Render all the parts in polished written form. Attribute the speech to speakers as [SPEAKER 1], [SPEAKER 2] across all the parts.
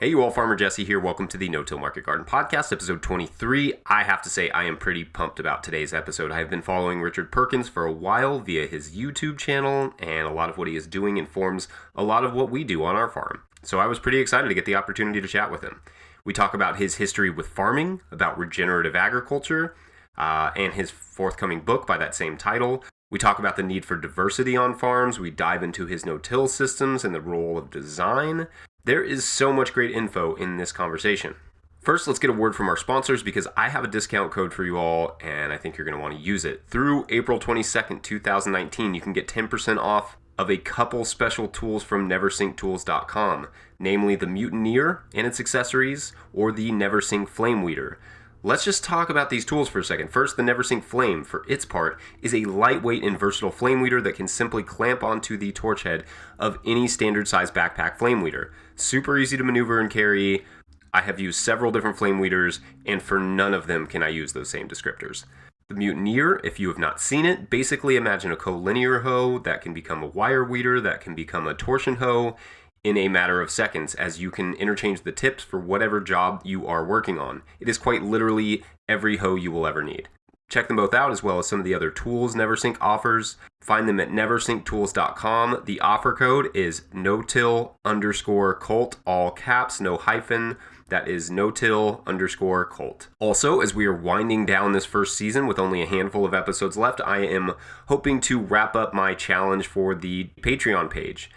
[SPEAKER 1] Hey you all, Farmer Jesse here. Welcome to the No-Till Market Garden Podcast, episode 23. I have to say I am pretty pumped about today's episode. I have been following Richard Perkins for a while via his YouTube channel, and a lot of what he is doing informs a lot of what we do on our farm. So I was pretty excited to get the opportunity to chat with him. We talk about his history with farming, about regenerative agriculture, and his forthcoming book by that same title. We talk about the need for diversity on farms. We dive into his no-till systems and the role of design. There is so much great info in this conversation. First, let's get a word from our sponsors because I have a discount code for you all and I think you're going to want to use it. Through April 22nd, 2019, you can get 10% off of a couple special tools from NeversinkTools.com, namely the Mutineer and its accessories or the Neversink Flame Weeder. Let's just talk about these tools for a second. First, the Neversink Flame, for its part, is a lightweight and versatile flame weeder that can simply clamp onto the torch head of any standard size backpack flame weeder. Super easy to maneuver and carry. I have used several different flame weeders, and for none of them can I use those same descriptors. The Mutineer, if you have not seen it, basically imagine a collinear hoe that can become a wire weeder, that can become a torsion hoe, in a matter of seconds, as you can interchange the tips for whatever job you are working on. It is quite literally every hoe you will ever need. Check them both out, as well as some of the other tools Neversink offers. Find them at NeversinkTools.com. The offer code is no-till_cult, all caps, no hyphen. That is no-till_cult. Also, as we are winding down this first season with only a handful of episodes left, I am hoping to wrap up my challenge for the Patreon page.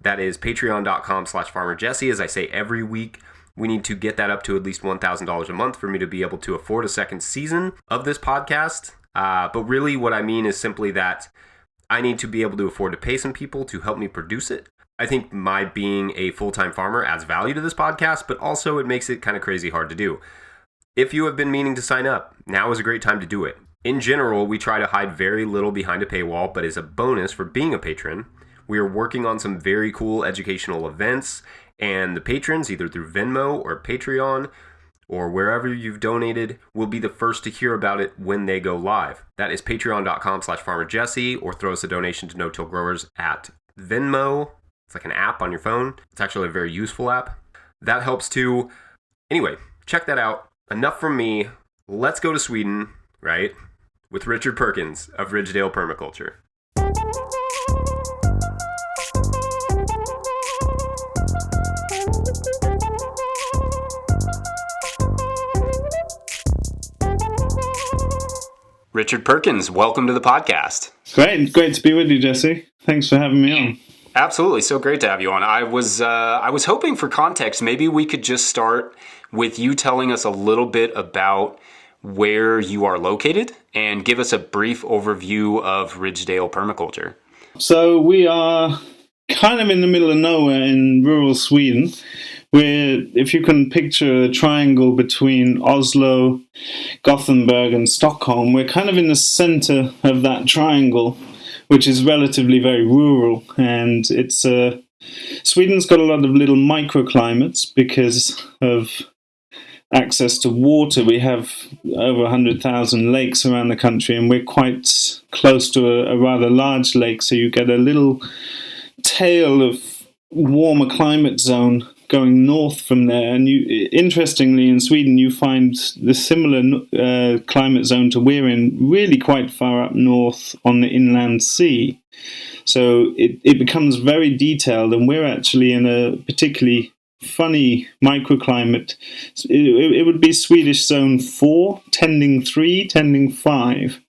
[SPEAKER 1] That is patreon.com/farmerjesse. As I say every week, we need to get that up to at least $1,000 a month for me to be able to afford a second season of this podcast. But really what I mean is simply that I need to be able to afford to pay some people to help me produce it. I think my being a full-time farmer adds value to this podcast, but also it makes it kind of crazy hard to do. If you have been meaning to sign up, now is a great time to do it. In general, we try to hide very little behind a paywall, but as a bonus for being a patron, we are working on some very cool educational events, and the patrons, either through Venmo or Patreon or wherever you've donated, will be the first to hear about it when they go live. That is patreon.com/farmerjesse, or throw us a donation to No-Till Growers at Venmo. It's like an app on your phone. It's actually a very useful app. That helps too. Anyway, check that out. Enough from me. Let's go to Sweden, right? With Richard Perkins of Ridgedale Permaculture. Richard Perkins, welcome to the podcast.
[SPEAKER 2] Great to be with you, Jesse. Thanks for having me on.
[SPEAKER 1] Absolutely, so great to have you on. I was hoping for context. Maybe we could just start with you telling us a little bit about where you are located and give us a brief overview of Ridgedale Permaculture.
[SPEAKER 2] So we are kind of in the middle of nowhere in rural Sweden. If you can picture a triangle between Oslo, Gothenburg and Stockholm, we're kind of in the center of that triangle, which is relatively very rural. And Sweden's got a lot of little microclimates because of access to water. We have over 100,000 lakes around the country, and we're quite close to a rather large lake, so you get a little tail of warmer climate zone going north from there. And interestingly, in Sweden, you find the similar climate zone to we're in really quite far up north on the inland sea. So it becomes very detailed, and we're actually in a particularly funny microclimate. It would be Swedish zone 4, tending 3, tending 5.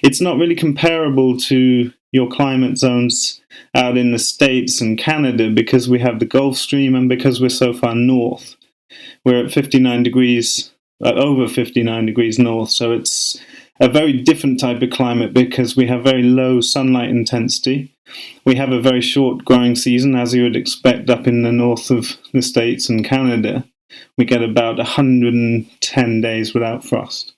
[SPEAKER 2] It's not really comparable to your climate zones out in the States and Canada because we have the Gulf Stream and because we're so far north. We're at 59 degrees, over 59 degrees north, so it's a very different type of climate because we have very low sunlight intensity. We have a very short growing season, as you would expect up in the north of the States and Canada. We get about 110 days without frost.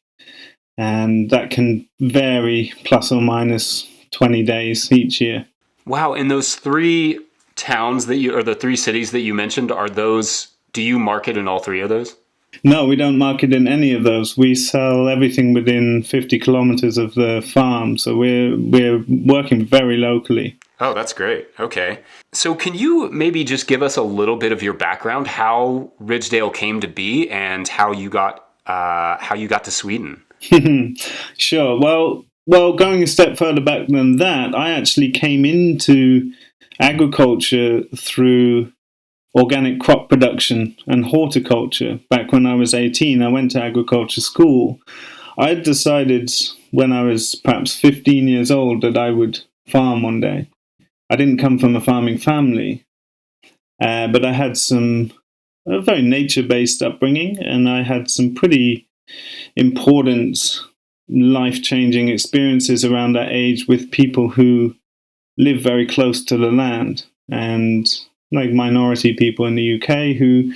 [SPEAKER 2] And that can vary plus or minus 20 days each year.
[SPEAKER 1] Wow, and those three towns the three cities that you mentioned, do you market in all three of those?
[SPEAKER 2] No, we don't market in any of those. We sell everything within 50 kilometers of the farm, so we're working very locally.
[SPEAKER 3] Oh, that's great. Okay. So can you maybe just give us a little bit of your background, how Ridgedale came to be and how you got to Sweden?
[SPEAKER 2] Sure. Well, going a step further back than that, I actually came into agriculture through organic crop production and horticulture. Back when I was 18, I went to agriculture school. I had decided when I was perhaps 15 years old that I would farm one day. I didn't come from a farming family, but I had a very nature-based upbringing, and I had some pretty important life-changing experiences around that age with people who live very close to the land, and like minority people in the UK who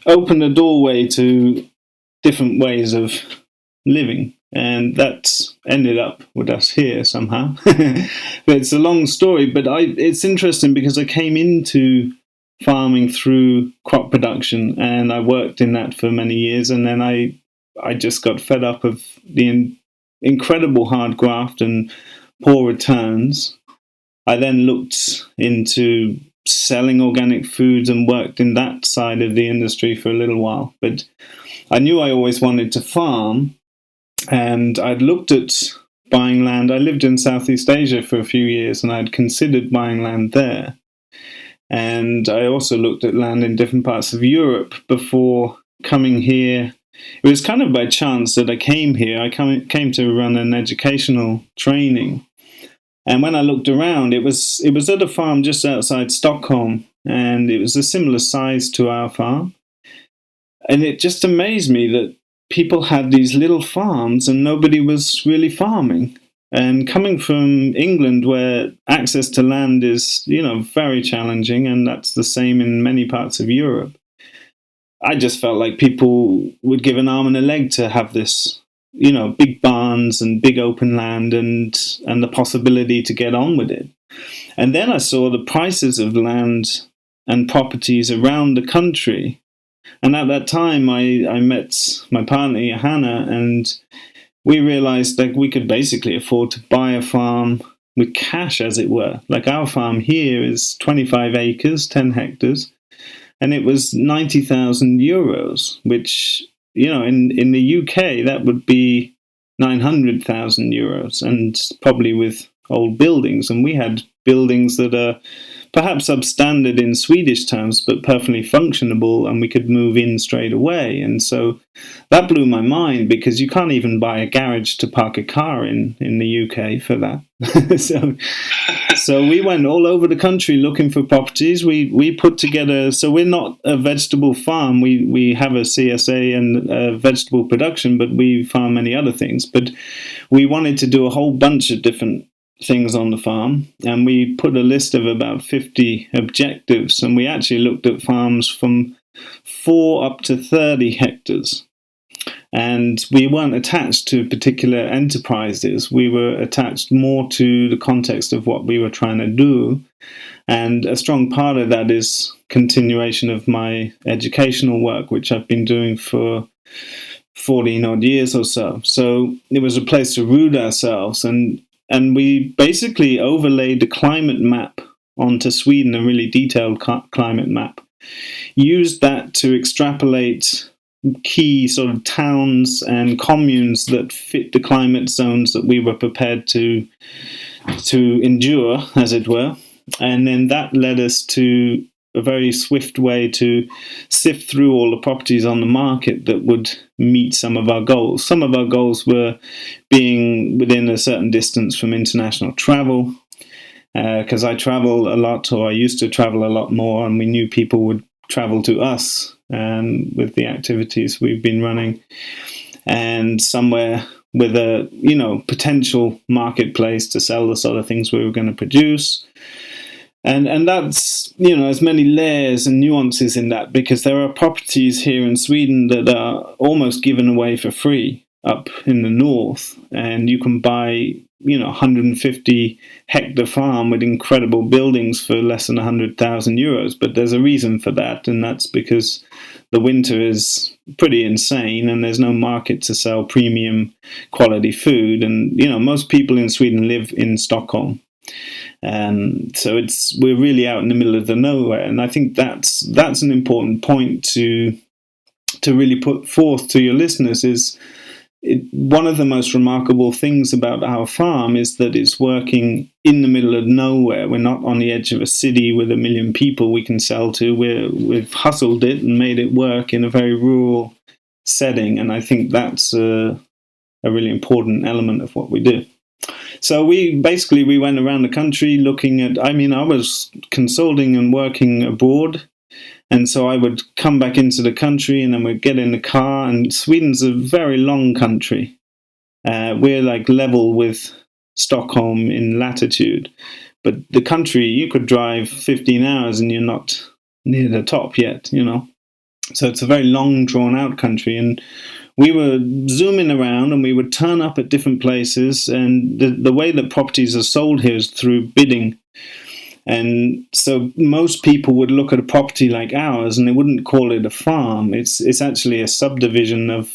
[SPEAKER 2] opened a doorway to different ways of living. And that ended up with us here somehow. But it's a long story, but it's interesting because I came into farming through crop production, and I worked in that for many years, and then I just got fed up of the incredible hard graft and poor returns. I then looked into selling organic foods and worked in that side of the industry for a little while. But I knew I always wanted to farm, and I'd looked at buying land. I lived in Southeast Asia for a few years, and I'd considered buying land there. And I also looked at land in different parts of Europe before coming here. It was kind of by chance that I came here. I came to run an educational training. And when I looked around, it was at a farm just outside Stockholm, and it was a similar size to our farm. And it just amazed me that people had these little farms and nobody was really farming. And coming from England, where access to land is, very challenging, and that's the same in many parts of Europe, I just felt like people would give an arm and a leg to have this, big barns and big open land and the possibility to get on with it. And then I saw the prices of land and properties around the country. And at that time, I met my partner, Hannah, and we realized that we could basically afford to buy a farm with cash, as it were. Like our farm here is 25 acres, 10 hectares, and it was 90,000 euros, which, in the UK, that would be 900,000 euros, and probably with old buildings. And we had buildings that are perhaps substandard in Swedish terms, but perfectly functionable, and we could move in straight away. And so that blew my mind, because you can't even buy a garage to park a car in the UK for that. So we went all over the country looking for properties. We put together, so we're not a vegetable farm. We have a CSA and vegetable production, but we farm many other things. But we wanted to do a whole bunch of different things on the farm, and we put a list of about 50 objectives, and we actually looked at farms from 4 up to 30 hectares. And we weren't attached to particular enterprises. We were attached more to the context of what we were trying to do. And a strong part of that is continuation of my educational work, which I've been doing for 14 odd years or so. So it was a place to root ourselves. And we basically overlaid the climate map onto Sweden, a really detailed climate map. Used that to extrapolate key sort of towns and communes that fit the climate zones that we were prepared to endure, as it were. And then that led us to a very swift way to sift through all the properties on the market that would meet some of our goals. Some of our goals were being within a certain distance from international travel, because I travel a lot, or I used to travel a lot more, and we knew people would travel to us with the activities we've been running, and somewhere with a potential marketplace to sell the sort of things we were going to produce. And that's, there's many layers and nuances in that, because there are properties here in Sweden that are almost given away for free up in the north, and you can buy 150 hectare farm with incredible buildings for less than 100,000 euros. But there's a reason for that, and that's because the winter is pretty insane, and there's no market to sell premium quality food. And most people in Sweden live in Stockholm, So we're really out in the middle of the nowhere, and I think that's an important point to really put forth to your listeners. One of the most remarkable things about our farm is that it's working in the middle of nowhere. We're not on the edge of a city with 1 million people we can sell to. We've hustled it and made it work in a very rural setting, and I think that's a really important element of what we do. So we went around the country looking at, I was consulting and working abroad, and so I would come back into the country and then we'd get in the car, and Sweden's a very long country. We're like level with Stockholm in latitude, but the country, you could drive 15 hours and you're not near the top yet, So it's a very long, drawn-out country, and we were zooming around and we would turn up at different places, and the way that properties are sold here is through bidding. And so most people would look at a property like ours and they wouldn't call it a farm. It's actually a subdivision of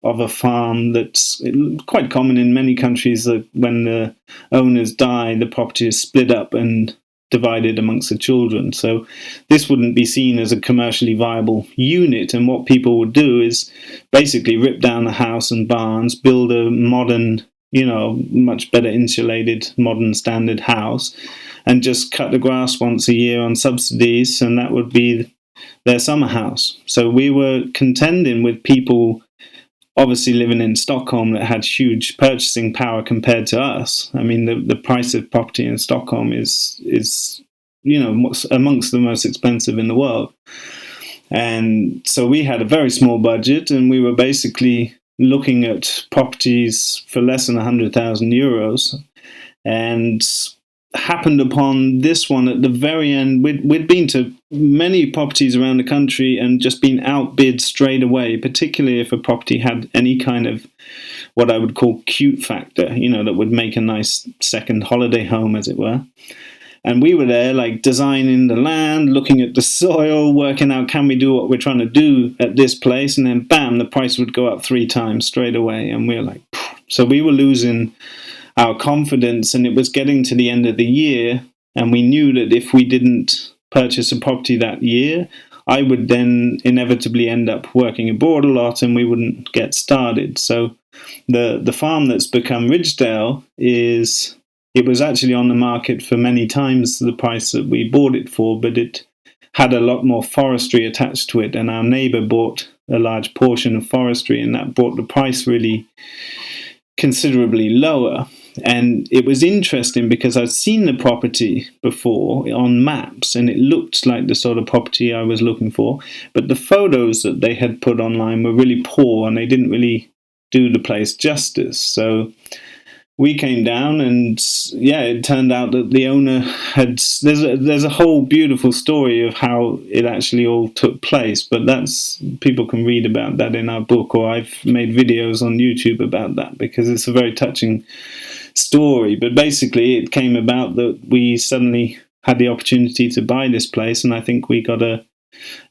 [SPEAKER 2] a farm that's quite common in many countries, that when the owners die, the property is split up and divided amongst the children. So this wouldn't be seen as a commercially viable unit, and what people would do is basically rip down the house and barns, build a modern, much better insulated, modern standard house, and just cut the grass once a year on subsidies, and that would be their summer house. So we were contending with people obviously living in Stockholm that had huge purchasing power compared to us. The price of property in Stockholm is amongst the most expensive in the world. And so we had a very small budget, and we were basically looking at properties for less than 100,000 euros, and happened upon this one at the very end. We'd been to many properties around the country and just been outbid straight away, particularly if a property had any kind of what I would call cute factor, that would make a nice second holiday home, as it were. And we were there like designing the land, looking at the soil, working out, can we do what we're trying to do at this place? And then bam, the price would go up 3 times straight away. And we were like, phew. So we were losing our confidence, and it was getting to the end of the year, and we knew that if we didn't purchase a property that year, I would then inevitably end up working abroad a lot and we wouldn't get started. So the farm that's become Ridgedale it was actually on the market for many times the price that we bought it for, but it had a lot more forestry attached to it, and our neighbour bought a large portion of forestry, and that brought the price really considerably lower. And it was interesting because I'd seen the property before on maps, and it looked like the sort of property I was looking for, but the photos that they had put online were really poor, and they didn't really do the place justice. So we came down, and it turned out that the owner had, there's a whole beautiful story of how it actually all took place, but people can read about that in our book, or I've made videos on YouTube about that, because it's a very touching story. But basically it came about that we suddenly had the opportunity to buy this place, and I think we got a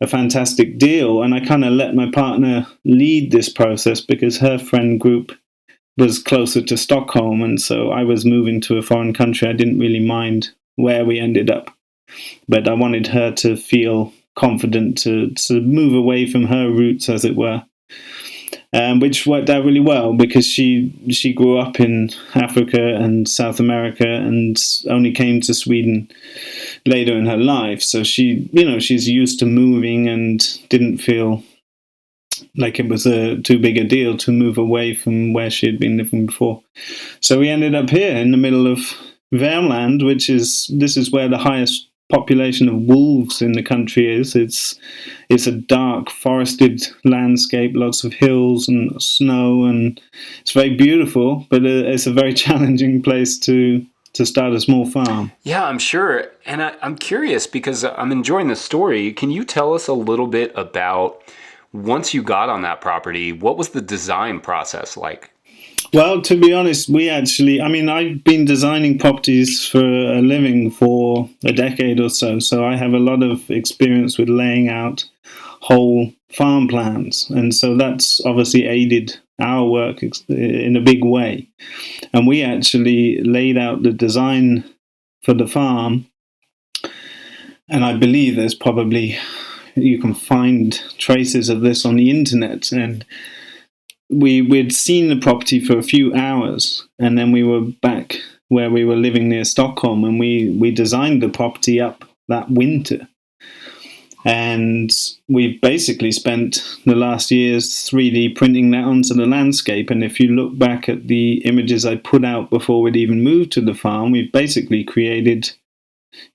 [SPEAKER 2] fantastic deal. And I kind of let my partner lead this process because her friend group was closer to Stockholm, and so I was moving to a foreign country. I didn't really mind where we ended up, but I wanted her to feel confident to move away from her roots, as it were, which worked out really well because she grew up in Africa and South America and only came to Sweden later in her life. So she's used to moving and didn't feel like it was too big a deal to move away from where she had been living before. So we ended up here in the middle of Värmland, this is where the highest population of wolves in the country is. It's a dark forested landscape, lots of hills and snow, and it's very beautiful, but it's a very challenging place to start a small farm.
[SPEAKER 3] Yeah, I'm sure. And I'm curious because I'm enjoying the story. Can you tell us a little bit about, once you got on that property, what was the design process like?
[SPEAKER 2] Well, to be honest, I've been designing properties for a living for a decade or so I have a lot of experience with laying out whole farm plans, and so that's obviously aided our work in a big way. And we actually laid out the design for the farm. And I believe there's probably, you can find traces of this on the internet. And we'd seen the property for a few hours, and then we were back where we were living near Stockholm, and we designed the property up that winter. And we've basically spent the last years 3D printing that onto the landscape. And if you look back at the images I put out before we'd even moved to the farm, we've basically created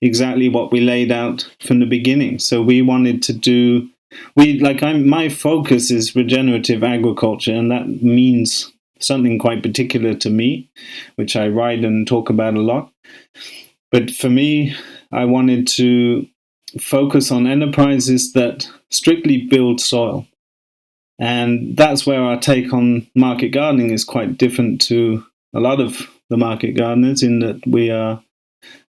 [SPEAKER 2] exactly what we laid out from the beginning. So we wanted to do, my focus is regenerative agriculture, and that means something quite particular to me, which I write and talk about a lot. But for me, I wanted to focus on enterprises that strictly build soil. And that's where our take on market gardening is quite different to a lot of the market gardeners, in that we are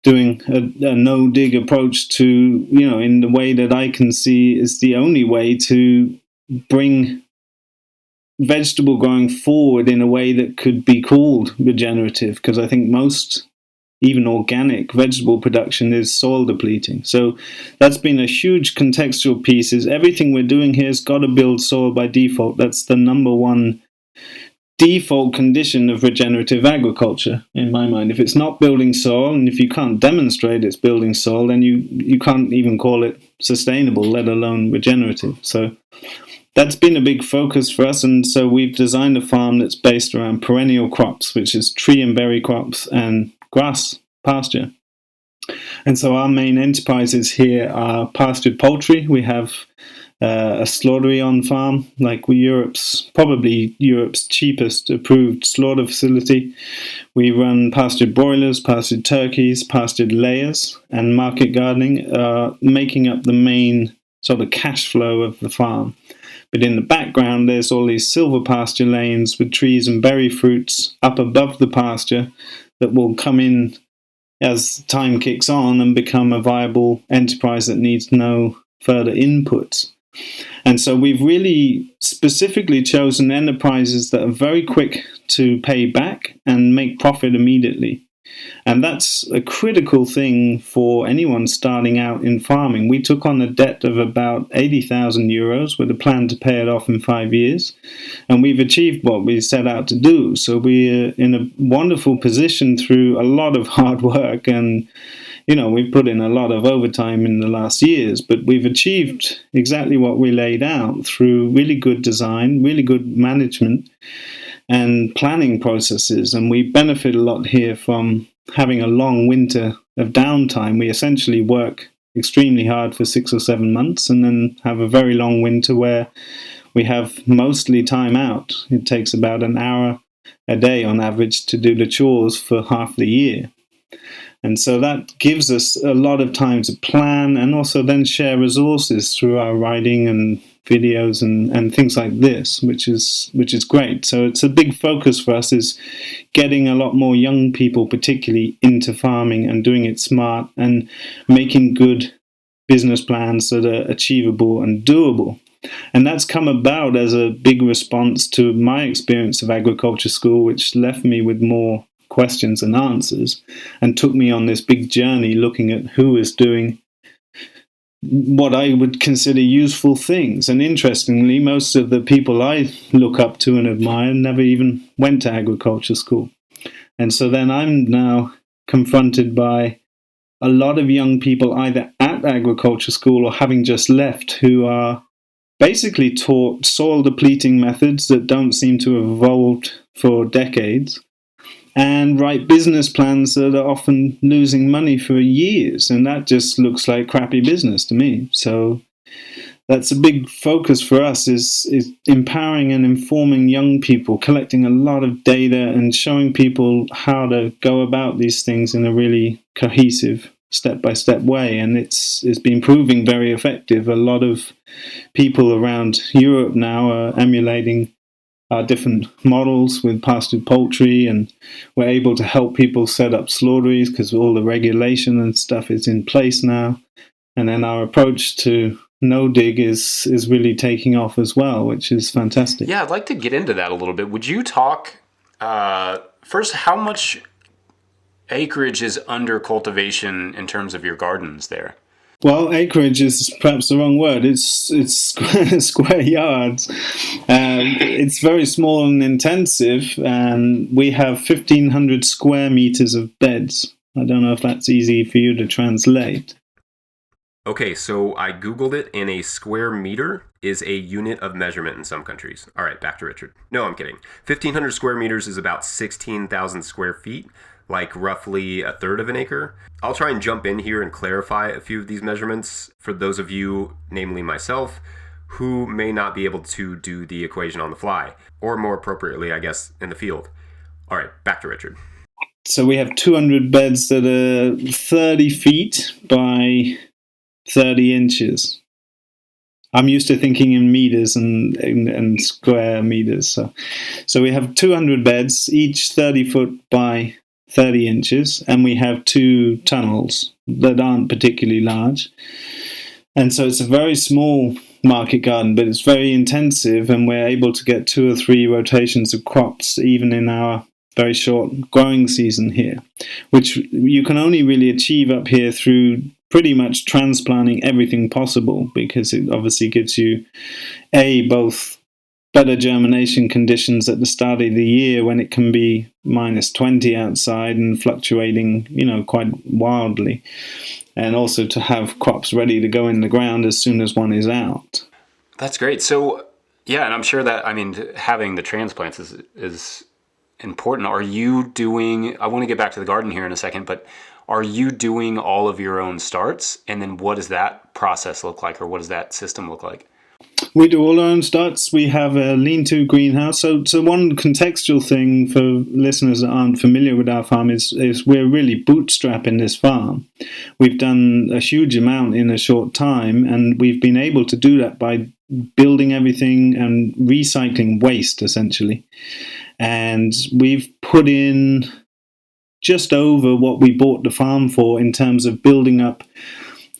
[SPEAKER 2] doing a no-dig approach to, in the way that I can see is the only way to bring vegetable growing forward in a way that could be called regenerative, because I think most, even organic vegetable production, is soil depleting. So that's been a huge contextual piece, is everything we're doing here has got to build soil by default. That's the number one default condition of regenerative agriculture, in my mind. If it's not building soil, and if you can't demonstrate it's building soil, then you can't even call it sustainable, let alone regenerative. So that's been a big focus for us, and so we've designed a farm that's based around perennial crops, which is tree and berry crops and grass pasture. And so our main enterprises here are pastured poultry. We have a slaughtery on farm, like probably Europe's cheapest approved slaughter facility. We run pastured broilers, pastured turkeys, pastured layers, and market gardening, making up the main sort of cash flow of the farm. But in the background, there's all these silver pasture lanes with trees and berry fruits up above the pasture that will come in as time kicks on and become a viable enterprise that needs no further inputs. And so we've really specifically chosen enterprises that are very quick to pay back and make profit immediately. And that's a critical thing for anyone starting out in farming. We took on a debt of about 80,000 euros with a plan to pay it off in 5 years. And we've achieved what we set out to do. So we're in a wonderful position through a lot of hard work. And, we've put in a lot of overtime in the last years. But we've achieved exactly what we laid out through really good design, really good management, and planning processes. And we benefit a lot here from having a long winter of downtime. We essentially work extremely hard for 6 or 7 months and then have a very long winter where we have mostly time out. It takes about an hour a day on average to do the chores for half the year. And so that gives us a lot of time to plan and also then share resources through our writing and videos and things like this, which is great. So it's a big focus for us, is getting a lot more young people particularly into farming and doing it smart and making good business plans that are achievable and doable. And that's come about as a big response to my experience of agriculture school, which left me with more questions and answers and took me on this big journey looking at who is doing what I would consider useful things. And interestingly, most of the people I look up to and admire never even went to agriculture school. And so then I'm now confronted by a lot of young people either at agriculture school or having just left, who are basically taught soil depleting methods that don't seem to have evolved for decades, and write business plans that are often losing money for years. And that just looks like crappy business to me. So that's a big focus for us, is empowering and informing young people, collecting a lot of data and showing people how to go about these things in a really cohesive, step-by-step way. And it's been proving very effective. A lot of people around Europe now are emulating our different models with pastured poultry, and we're able to help people set up slaughteries because all the regulation and stuff is in place now. And then our approach to no-dig is really taking off as well, which is fantastic.
[SPEAKER 3] Yeah, I'd like to get into that a little bit. Would you talk, first, how much acreage is under cultivation in terms of your gardens there?
[SPEAKER 2] Well, acreage is perhaps the wrong word. It's square yards. It's very small and intensive, and we have 1,500 square meters of beds. I don't know if that's easy for you to translate.
[SPEAKER 1] Okay, so I Googled it, and a square meter is a unit of measurement in some countries. All right, back to Richard. No, I'm kidding. 1,500 square meters is about 16,000 square feet, like roughly a third of an acre. I'll try and jump in here and clarify a few of these measurements for those of you, namely myself, who may not be able to do the equation on the fly, or more appropriately, I guess, in the field. All right, back to Richard.
[SPEAKER 2] So we have 200 beds that are 30 feet by 30 inches. I'm used to thinking in meters and square meters. So we have 200 beds, each 30 foot by 30 inches, and we have 2 tunnels that aren't particularly large. And so it's a very small market garden, but it's very intensive, and we're able to get 2 or 3 rotations of crops even in our very short growing season here, which you can only really achieve up here through pretty much transplanting everything possible, because it obviously gives you both better germination conditions at the start of the year when it can be minus 20 outside and fluctuating, quite wildly, and also to have crops ready to go in the ground as soon as one is out.
[SPEAKER 3] That's great. So, yeah, and I'm sure that, having the transplants is important. Are you doing, I want to get back to the garden here in a second, but are you doing all of your own starts? And then what does that process look like, or what does that system look like?
[SPEAKER 2] We do all our own starts. We have a lean-to greenhouse. So one contextual thing for listeners that aren't familiar with our farm is we're really bootstrapping this farm. We've done a huge amount in a short time, and we've been able to do that by building everything and recycling waste, essentially. And we've put in just over what we bought the farm for in terms of building up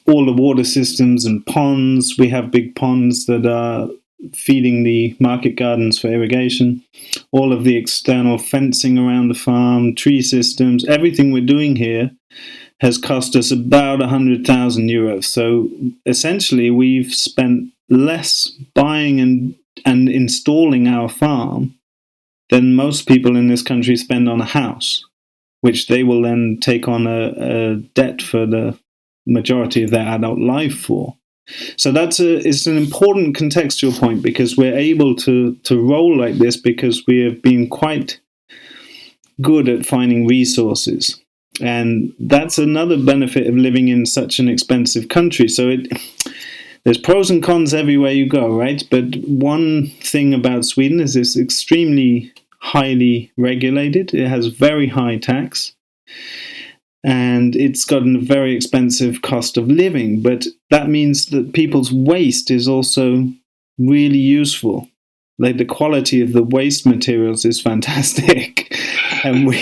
[SPEAKER 2] all the water systems and ponds. We have big ponds that are feeding the market gardens for irrigation. All of the external fencing around the farm, tree systems, everything we're doing here has cost us about 100,000 euros. So essentially we've spent less buying and installing our farm than most people in this country spend on a house, which they will then take on a debt for the majority of their adult life for. So it's an important contextual point, because we're able to roll like this because we have been quite good at finding resources. And that's another benefit of living in such an expensive country. So there's pros and cons everywhere you go, right? But one thing about Sweden is it's extremely highly regulated. It has very high tax, and it's got a very expensive cost of living. But that means that people's waste is also really useful. Like, the quality of the waste materials is fantastic. And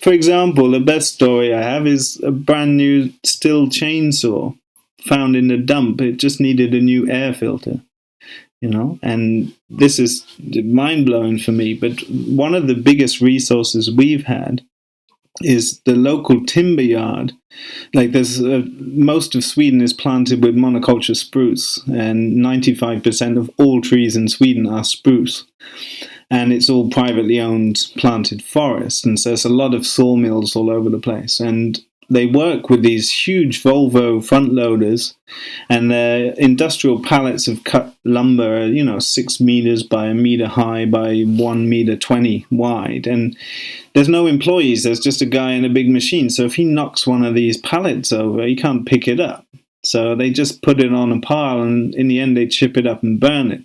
[SPEAKER 2] for example, the best story I have is a brand new Stihl chainsaw found in the dump. It just needed a new air filter, and this is mind-blowing for me. But one of the biggest resources we've had is the local timber yard. Like, there's most of Sweden is planted with monoculture spruce, and 95% of all trees in Sweden are spruce. And it's all privately owned planted forest, and so there's a lot of sawmills all over the place. And they work with these huge Volvo front loaders, and their industrial pallets of cut lumber are, 6 meters by a meter high by 1 meter 20 wide. And there's no employees, there's just a guy in a big machine. So if he knocks one of these pallets over, he can't pick it up. So they just put it on a pile, and in the end they chip it up and burn it.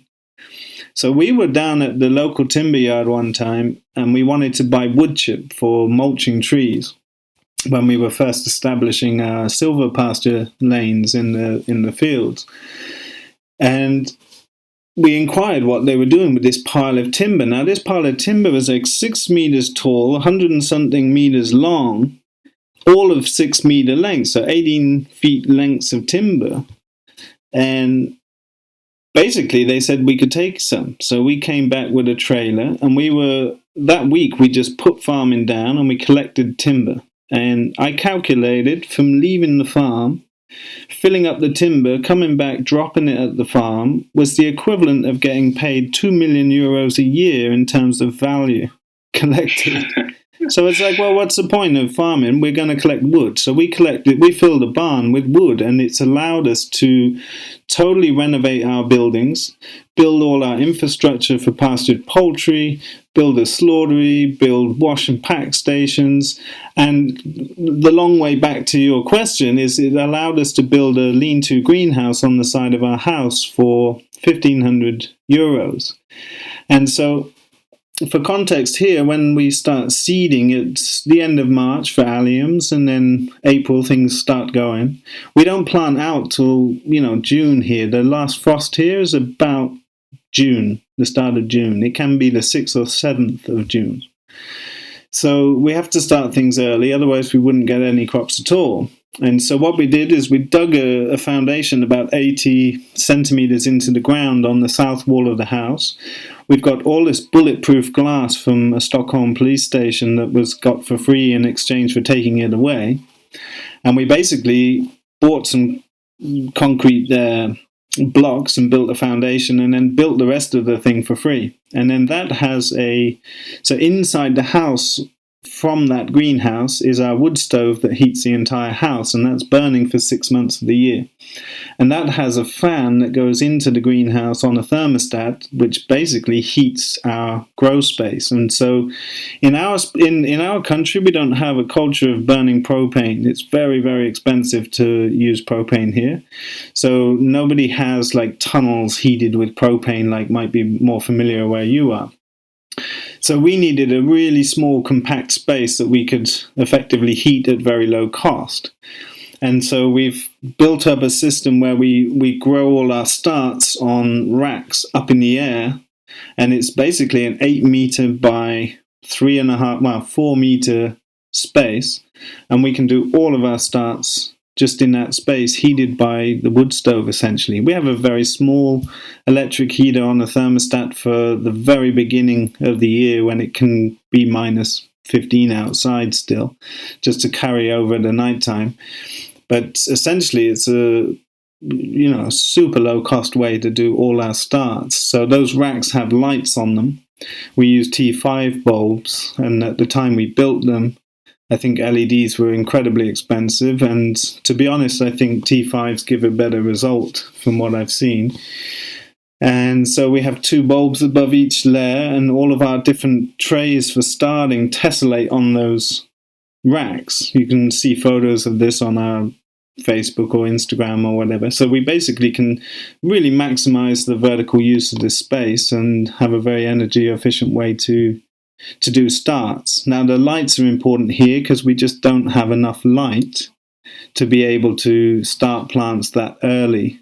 [SPEAKER 2] So we were down at the local timber yard one time, and we wanted to buy wood chip for mulching trees when we were first establishing our silver pasture lanes in the fields. And we inquired what they were doing with this pile of timber. Now, this pile of timber was like 6 meters tall, 100 and something meters long, all of 6 meter length, so 18 feet lengths of timber. And basically they said we could take some. So we came back with a trailer, and that week we just put farming down and we collected timber. And I calculated from leaving the farm, filling up the timber, coming back, dropping it at the farm, was the equivalent of getting paid 2 million euros a year in terms of value collected. So it's like, well, what's the point of farming? We're going to collect wood. So we filled a barn with wood, and it's allowed us to totally renovate our buildings, build all our infrastructure for pastured poultry, build a slaughtery, build wash and pack stations. And the long way back to your question is it allowed us to build a lean-to greenhouse on the side of our house for 1,500 euros. And so, for context here, when we start seeding, it's the end of March for alliums, and then April things start going. We don't plant out till, June here. The last frost here is about June, the start of June. It can be the 6th or 7th of June. So we have to start things early, otherwise we wouldn't get any crops at all. And so what we did is we dug a foundation about 80 centimeters into the ground on the south wall of the house. We've got all this bulletproof glass from a Stockholm police station that was got for free in exchange for taking it away. And we basically bought some concrete blocks and built a foundation, and then built the rest of the thing for free. And then that has so inside the house, from that greenhouse, is our wood stove that heats the entire house, and that's burning for 6 months of the year. And that has a fan that goes into the greenhouse on a thermostat, which basically heats our grow space. And so in our country, we don't have a culture of burning propane. It's very, very expensive to use propane here. So nobody has like tunnels heated with propane like might be more familiar where you are. So we needed a really small, compact space that we could effectively heat at very low cost. And so we've built up a system where we grow all our starts on racks up in the air. And it's basically an 8 meter by 4 meter space. And we can do all of our starts just in that space, heated by the wood stove, essentially. We have a very small electric heater on the thermostat for the very beginning of the year when it can be minus 15 outside still, just to carry over the nighttime. But essentially, it's a super low-cost way to do all our starts. So those racks have lights on them. We use T5 bulbs, and at the time we built them, I think LEDs were incredibly expensive, and to be honest, I think T5s give a better result from what I've seen. And so we have 2 bulbs above each layer, and all of our different trays for starting tessellate on those racks. You can see photos of this on our Facebook or Instagram or whatever. So we basically can really maximize the vertical use of this space and have a very energy efficient way to do starts. Now the lights are important here because we just don't have enough light to be able to start plants that early.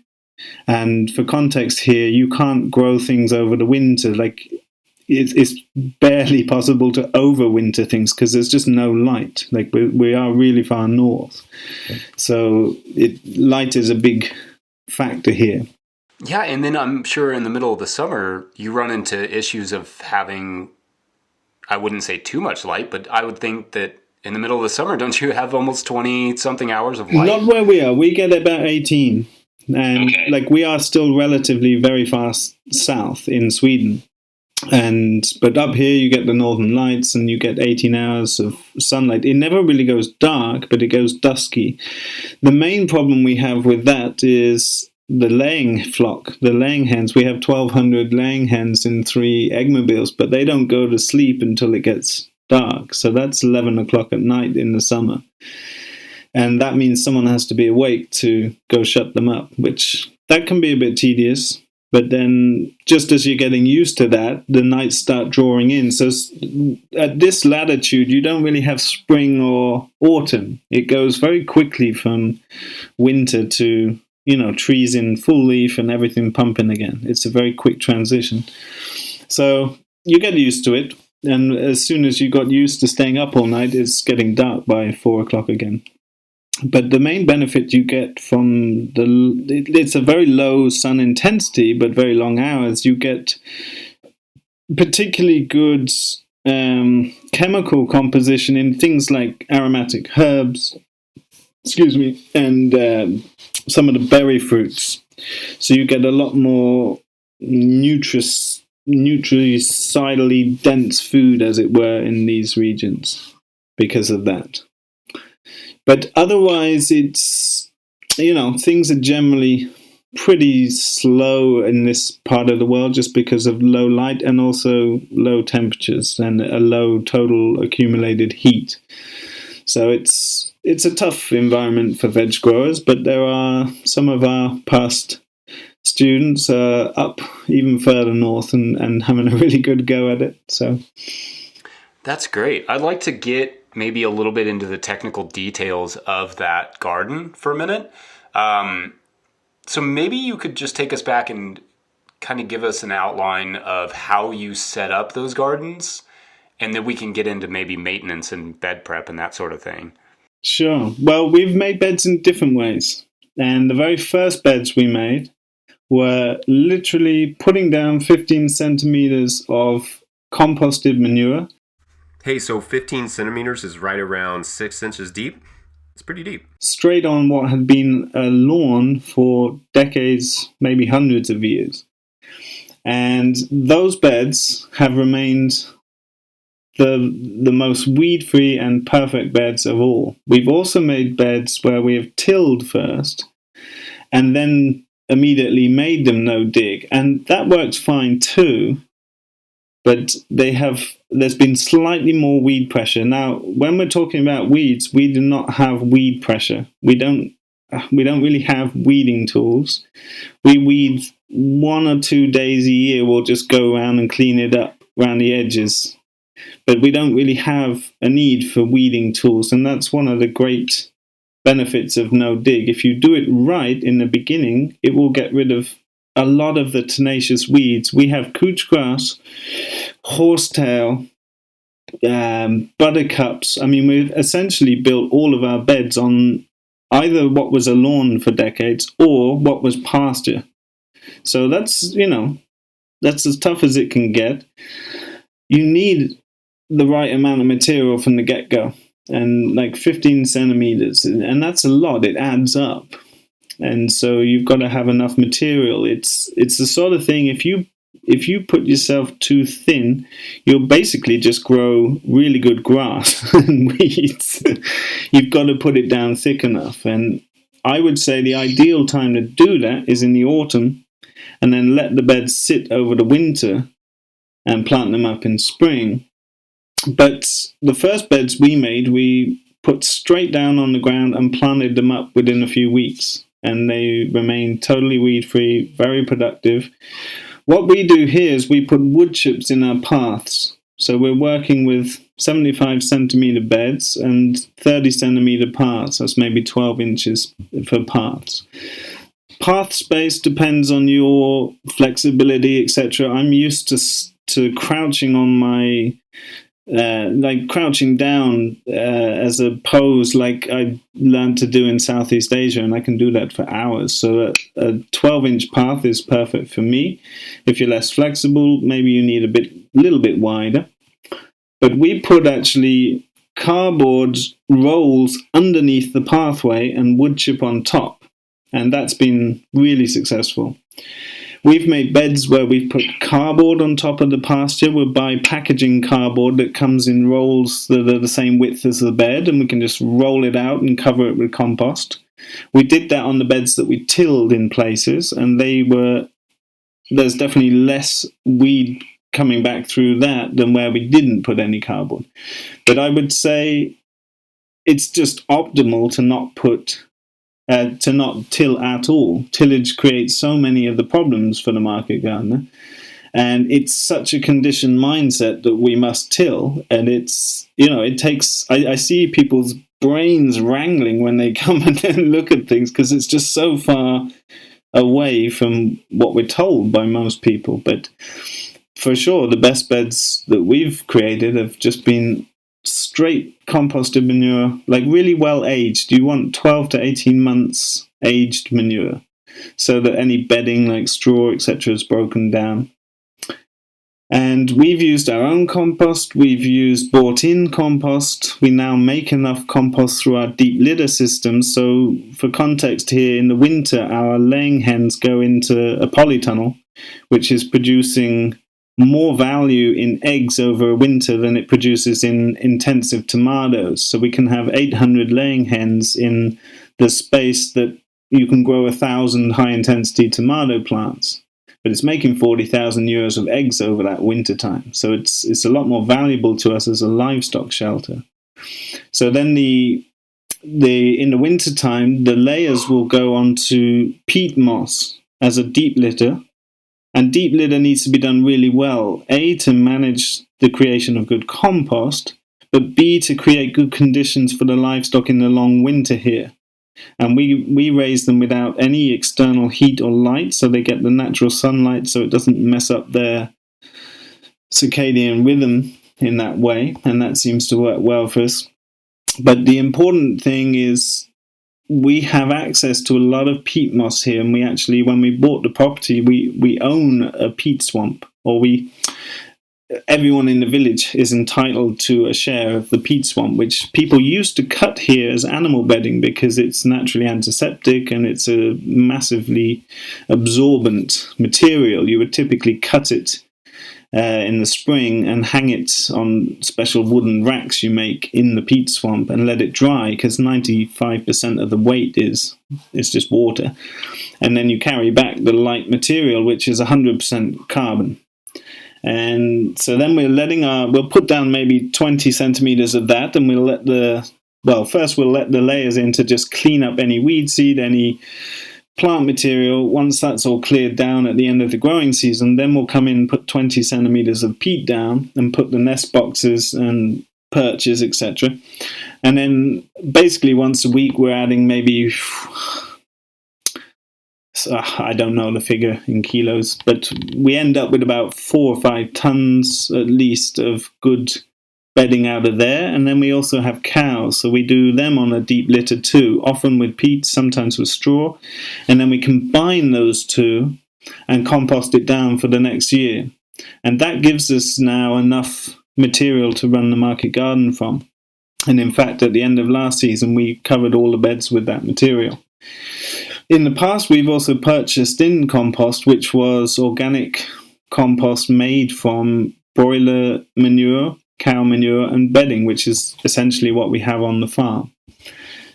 [SPEAKER 2] And for context here, you can't grow things over the winter. Like it's barely possible to overwinter things because there's just no light. Like we are really far north. So light is a big factor here.
[SPEAKER 3] Yeah, and then I'm sure in the middle of the summer, you run into issues of having, I wouldn't say too much light, but I would think that in the middle of the summer, don't you have almost 20-something hours of light?
[SPEAKER 2] Not where we are. We get about 18. And we are still relatively very far south in Sweden. But up here you get the northern lights and you get 18 hours of sunlight. It never really goes dark, but it goes dusky. The main problem we have with that is the laying flock, the laying hens. We have 1,200 laying hens in 3 eggmobiles, but they don't go to sleep until it gets dark. So that's 11 o'clock at night in the summer. And that means someone has to be awake to go shut them up, which that can be a bit tedious. But then just as you're getting used to that, the nights start drawing in. So at this latitude, you don't really have spring or autumn. It goes very quickly from winter to, trees in full leaf and everything pumping again. It's a very quick transition. So you get used to it. And as soon as you got used to staying up all night, it's getting dark by 4 o'clock again. But the main benefit you get from it's a very low sun intensity, but very long hours. You get particularly good chemical composition in things like aromatic herbs, and some of the berry fruits. So you get a lot more nutricidally dense food, as it were, in these regions because of that. But otherwise, it's, things are generally pretty slow in this part of the world just because of low light and also low temperatures and a low total accumulated heat. So it's a tough environment for veg growers, but there are some of our past students up even further north and having a really good go at it. So
[SPEAKER 3] that's great. I'd like to get maybe a little bit into the technical details of that garden for a minute. So maybe you could just take us back and kind of give us an outline of how you set up those gardens, and then we can get into maybe maintenance and bed prep and that sort of thing.
[SPEAKER 2] Sure. Well, we've made beds in different ways. And the very first beds we made were literally putting down 15 centimeters of composted manure.
[SPEAKER 1] Hey, so 15 centimeters is right around 6 inches deep? It's pretty deep.
[SPEAKER 2] Straight on what had been a lawn for decades, maybe hundreds of years. And those beds have remained the most weed-free and perfect beds of all. We've also made beds where we have tilled first and then immediately made them no dig. And that works fine too. But there's been slightly more weed pressure. Now, when we're talking about weeds, we do not have weed pressure. We don't really have weeding tools. We weed 1 or 2 days a year. We'll just go around and clean it up around the edges. But we don't really have a need for weeding tools. And that's one of the great benefits of no dig. If you do it right in the beginning, it will get rid of a lot of the tenacious weeds. We have couch grass, horsetail, buttercups. I mean, we've essentially built all of our beds on either what was a lawn for decades or what was pasture. So that's as tough as it can get. You need the right amount of material from the get-go, and like 15 centimeters, and that's a lot. It adds up. And so you've got to have enough material. It's the sort of thing, if you put yourself too thin, you'll basically just grow really good grass and weeds. You've got to put it down thick enough. And I would say the ideal time to do that is in the autumn, and then let the beds sit over the winter and plant them up in spring. But the first beds we made, we put straight down on the ground and planted them up within a few weeks. And they remain totally weed-free, very productive. What we do here is we put wood chips in our paths. So we're working with 75 centimeter beds and 30 centimeter paths. That's maybe 12 inches for paths. Path space depends on your flexibility, etc. I'm used to crouching on my crouching down as a pose like I learned to do in Southeast Asia, and I can do that for hours. So a 12-inch path is perfect for me. If you're less flexible, maybe you need a little bit wider. But we put actually cardboard rolls underneath the pathway and wood chip on top, and that's been really successful. We've made beds where we've put cardboard on top of the pasture. We'll buy packaging cardboard that comes in rolls that are the same width as the bed, and we can just roll it out and cover it with compost. We did that on the beds that we tilled in places, and there's definitely less weed coming back through that than where we didn't put any cardboard. But I would say it's just optimal to not till at all. Tillage creates so many of the problems for the market gardener, and it's such a conditioned mindset that we must till. And it's, it takes, I see people's brains wrangling when they come and look at things because it's just so far away from what we're told by most people. But for sure, the best beds that we've created have just been straight composted manure, like really well aged. You want 12 to 18 months aged manure so that any bedding like straw, etc., is broken down. And we've used our own compost, we've used bought-in compost. We now make enough compost through our deep litter system. So for context here, in the winter, our laying hens go into a polytunnel, which is producing more value in eggs over a winter than it produces in intensive tomatoes. So we can have 800 laying hens in the space that you can grow 1,000 high-intensity tomato plants. But it's making 40,000 euros of eggs over that winter time. So it's a lot more valuable to us as a livestock shelter. So then in the winter time, the layers will go onto peat moss as a deep litter. And deep litter needs to be done really well. A, to manage the creation of good compost, but B, to create good conditions for the livestock in the long winter here. And we raise them without any external heat or light, so they get the natural sunlight, so it doesn't mess up their circadian rhythm in that way, and that seems to work well for us. But the important thing is we have access to a lot of peat moss here, and we actually, when we bought the property, we own a peat swamp, or everyone in the village is entitled to a share of the peat swamp, which people used to cut here as animal bedding because it's naturally antiseptic and it's a massively absorbent material. You would typically cut it in the spring and hang it on special wooden racks you make in the peat swamp and let it dry, because 95% of the weight is just water. And then you carry back the light material, which is 100% carbon. And so then we'll put down maybe 20 centimeters of that, and first we'll let the layers in to just clean up any weed seed, any plant material. Once that's all cleared down at the end of the growing season, then we'll come in and put 20 centimeters of peat down and put the nest boxes and perches, etc. And then basically once a week we're adding maybe, I don't know the figure in kilos, but we end up with about 4 or 5 tons at least of good bedding out of there. And then we also have cows, so we do them on a deep litter too, often with peat, sometimes with straw. And then we combine those two and compost it down for the next year. And that gives us now enough material to run the market garden from. And in fact, at the end of last season, we covered all the beds with that material. In the past, we've also purchased in compost, which was organic compost made from broiler manure, cow manure, and bedding, which is essentially what we have on the farm.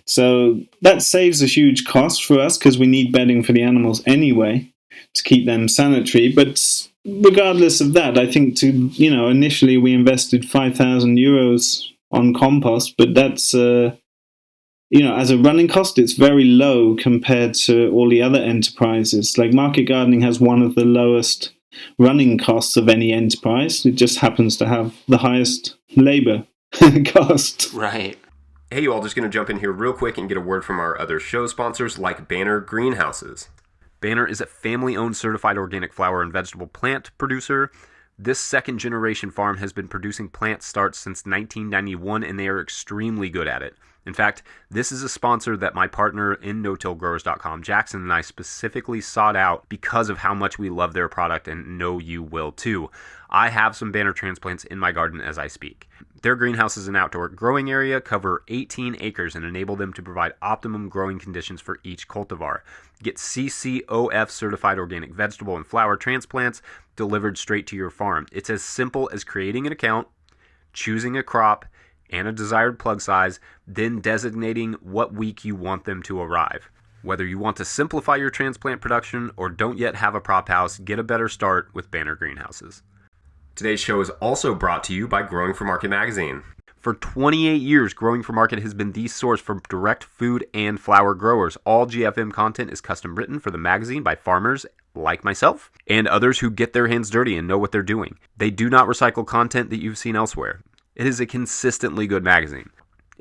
[SPEAKER 2] So that saves a huge cost for us because we need bedding for the animals anyway to keep them sanitary. But regardless of that, I think initially we invested 5,000 euros on compost, but that's as a running cost, it's very low compared to all the other enterprises. Like market gardening has one of the lowest running costs of any enterprise. It just happens to have the highest labor cost.
[SPEAKER 3] Right.
[SPEAKER 1] Hey, you all, just going to jump in here real quick and get a word from our other show sponsors like Banner Greenhouses. Banner is a family-owned certified organic flower and vegetable plant producer. This second-generation farm has been producing plant starts since 1991, and they are extremely good at it. In fact, this is a sponsor that my partner in no-tillgrowers.com, Jackson, and I specifically sought out because of how much we love their product and know you will too. I have some Banner transplants in my garden as I speak. Their greenhouses and outdoor growing area cover 18 acres and enable them to provide optimum growing conditions for each cultivar. Get CCOF certified organic vegetable and flower transplants delivered straight to your farm. It's as simple as creating an account, choosing a crop and a desired plug size, then designating what week you want them to arrive. Whether you want to simplify your transplant production or don't yet have a prop house, get a better start with Banner Greenhouses. Today's show is also brought to you by Growing for Market magazine. For 28 years, Growing for Market has been the source for direct food and flower growers. All GFM content is custom written for the magazine by farmers like myself and others who get their hands dirty and know what they're doing. They do not recycle content that you've seen elsewhere. It is a consistently good magazine.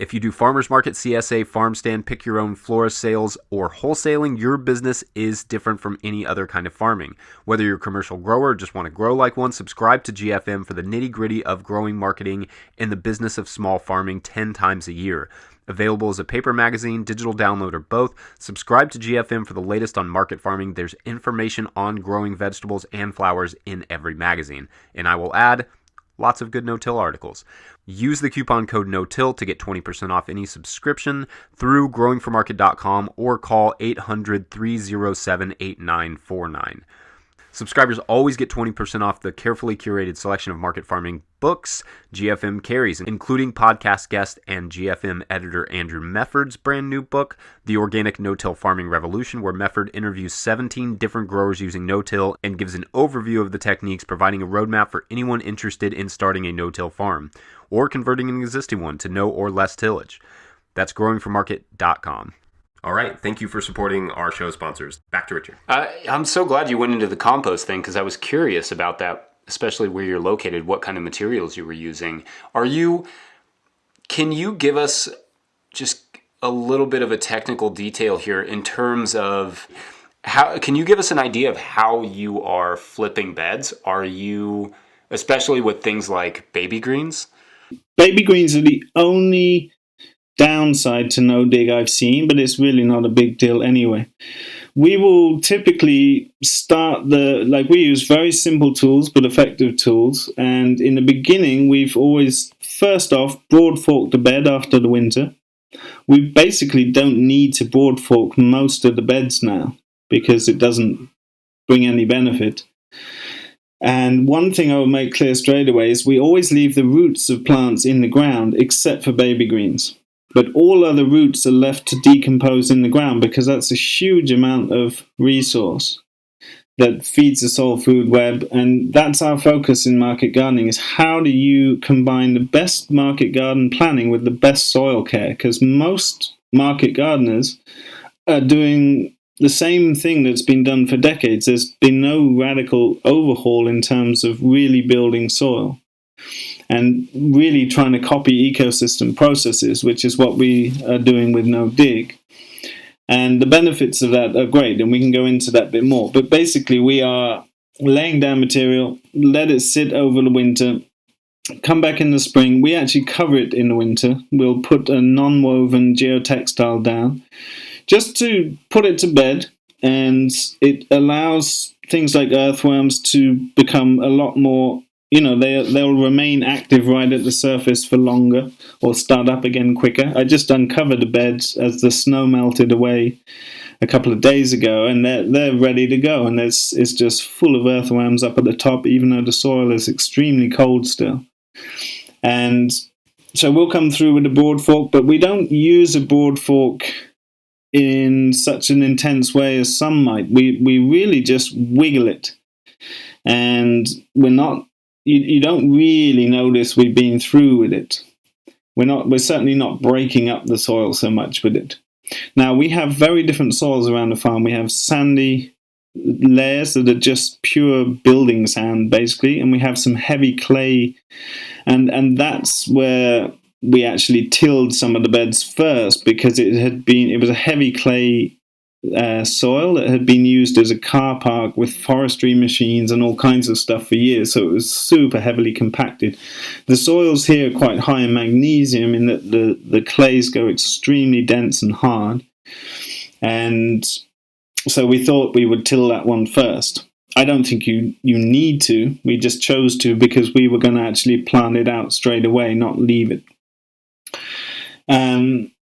[SPEAKER 1] If you do farmers market, CSA, farm stand, pick your own florist sales, or wholesaling, your business is different from any other kind of farming. Whether you're a commercial grower or just want to grow like one, subscribe to GFM for the nitty-gritty of growing, marketing, and the business of small farming 10 times a year. Available as a paper magazine, digital download, or both. Subscribe to GFM for the latest on market farming. There's information on growing vegetables and flowers in every magazine. And I will add, lots of good no-till articles. Use the coupon code NOTILL to get 20% off any subscription through growingformarket.com or call 800-307-8949. Subscribers always get 20% off the carefully curated selection of market farming books GFM carries, including podcast guest and GFM editor Andrew Mefford's brand new book, The Organic No-Till Farming Revolution, where Mefford interviews 17 different growers using no-till and gives an overview of the techniques, providing a roadmap for anyone interested in starting a no-till farm or converting an existing one to no or less tillage. That's growingformarket.com. All right. Thank you for supporting our show sponsors. Back to Richard.
[SPEAKER 3] I'm so glad you went into the compost thing because I was curious about that, especially where you're located, what kind of materials you were using. Can you give us just a little bit of a technical detail here in terms of can you give us an idea of how you are flipping beds? Are you, especially with things like baby greens?
[SPEAKER 2] Baby greens are the only downside to no dig I've seen, but it's really not a big deal anyway. We will typically we use very simple tools but effective tools, and in the beginning we've always first off broad forked the bed after the winter. We basically don't need to broad fork most of the beds now because it doesn't bring any benefit. And one thing I will make clear straight away is we always leave the roots of plants in the ground except for baby greens. But all other roots are left to decompose in the ground because that's a huge amount of resource that feeds the soil food web. And that's our focus in market gardening, is how do you combine the best market garden planning with the best soil care? Because most market gardeners are doing the same thing that's been done for decades. There's been no radical overhaul in terms of really building soil and really trying to copy ecosystem processes, which is what we are doing with no dig. And the benefits of that are great, and we can go into that a bit more. But basically, we are laying down material, let it sit over the winter, come back in the spring. We actually cover it in the winter. We'll put a non-woven geotextile down just to put it to bed, and it allows things like earthworms to become a lot more, they'll remain active right at the surface for longer or start up again quicker. I just uncovered the beds as the snow melted away a couple of days ago, and they're ready to go, and it's just full of earthworms up at the top, even though the soil is extremely cold still. And so we'll come through with a broad fork, but we don't use a broad fork in such an intense way as some might. We really just wiggle it, and you don't really notice we've been through with it. We're certainly not breaking up the soil so much with it. Now, we have very different soils around the farm. We have sandy layers that are just pure building sand, basically, and we have some heavy clay, and that's where we actually tilled some of the beds first, because it was a heavy clay soil that had been used as a car park with forestry machines and all kinds of stuff for years, so it was super heavily compacted. The soils here are quite high in magnesium in that the clays go extremely dense and hard, and so we thought we would till that one first. I don't think you need to. We just chose to because we were going to actually plant it out straight away, not leave it.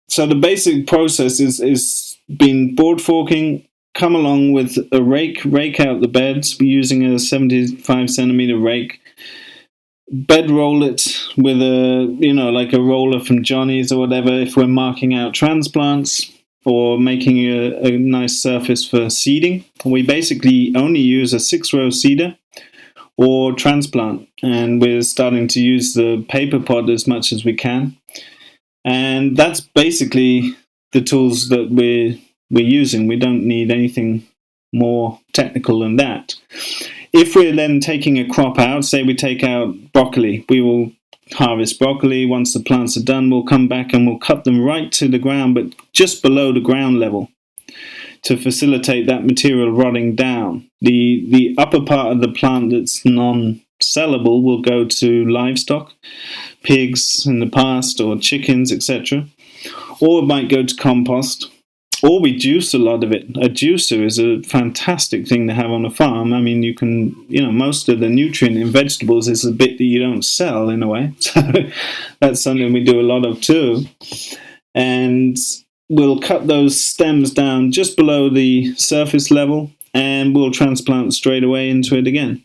[SPEAKER 2] So the basic process is been board forking, come along with a rake out the beds using a 75 centimeter rake, bed roll it with like a roller from Johnny's or whatever if we're marking out transplants or making a nice surface for seeding. We basically only use a 6-row seeder or transplant, and we're starting to use the paper pod as much as we can. And that's basically the tools that we're using. We don't need anything more technical than that. If we're then taking a crop out, say we take out broccoli, we will harvest broccoli. Once the plants are done, we'll come back and we'll cut them right to the ground, but just below the ground level, to facilitate that material rotting down. The upper part of the plant that's non-sellable will go to livestock, pigs in the past, or chickens, etc. Or it might go to compost, or we juice a lot of it. A juicer is a fantastic thing to have on a farm. I mean, you can, most of the nutrient in vegetables is a bit that you don't sell in a way. So that's something we do a lot of too. And we'll cut those stems down just below the surface level, and we'll transplant straight away into it again.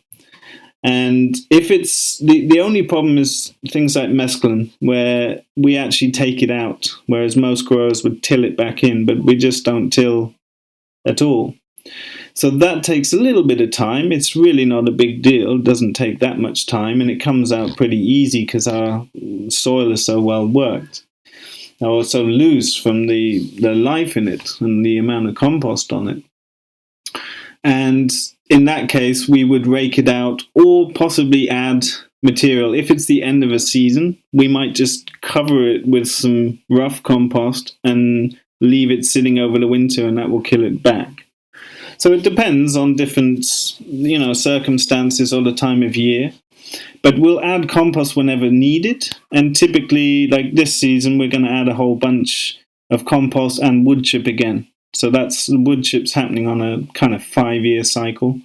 [SPEAKER 2] And if it's the only problem is things like mesclun, where we actually take it out, whereas most growers would till it back in, but we just don't till at all. So that takes a little bit of time. It's really not a big deal. It doesn't take that much time, and it comes out pretty easy because our soil is so well worked, or so loose from the life in it and the amount of compost on it. And in that case, we would rake it out or possibly add material. If it's the end of a season, we might just cover it with some rough compost and leave it sitting over the winter, and that will kill it back. So it depends on different, circumstances or the time of year. But we'll add compost whenever needed. And typically, like this season, we're going to add a whole bunch of compost and wood chip again. So that's wood chips happening on a kind of 5-year cycle.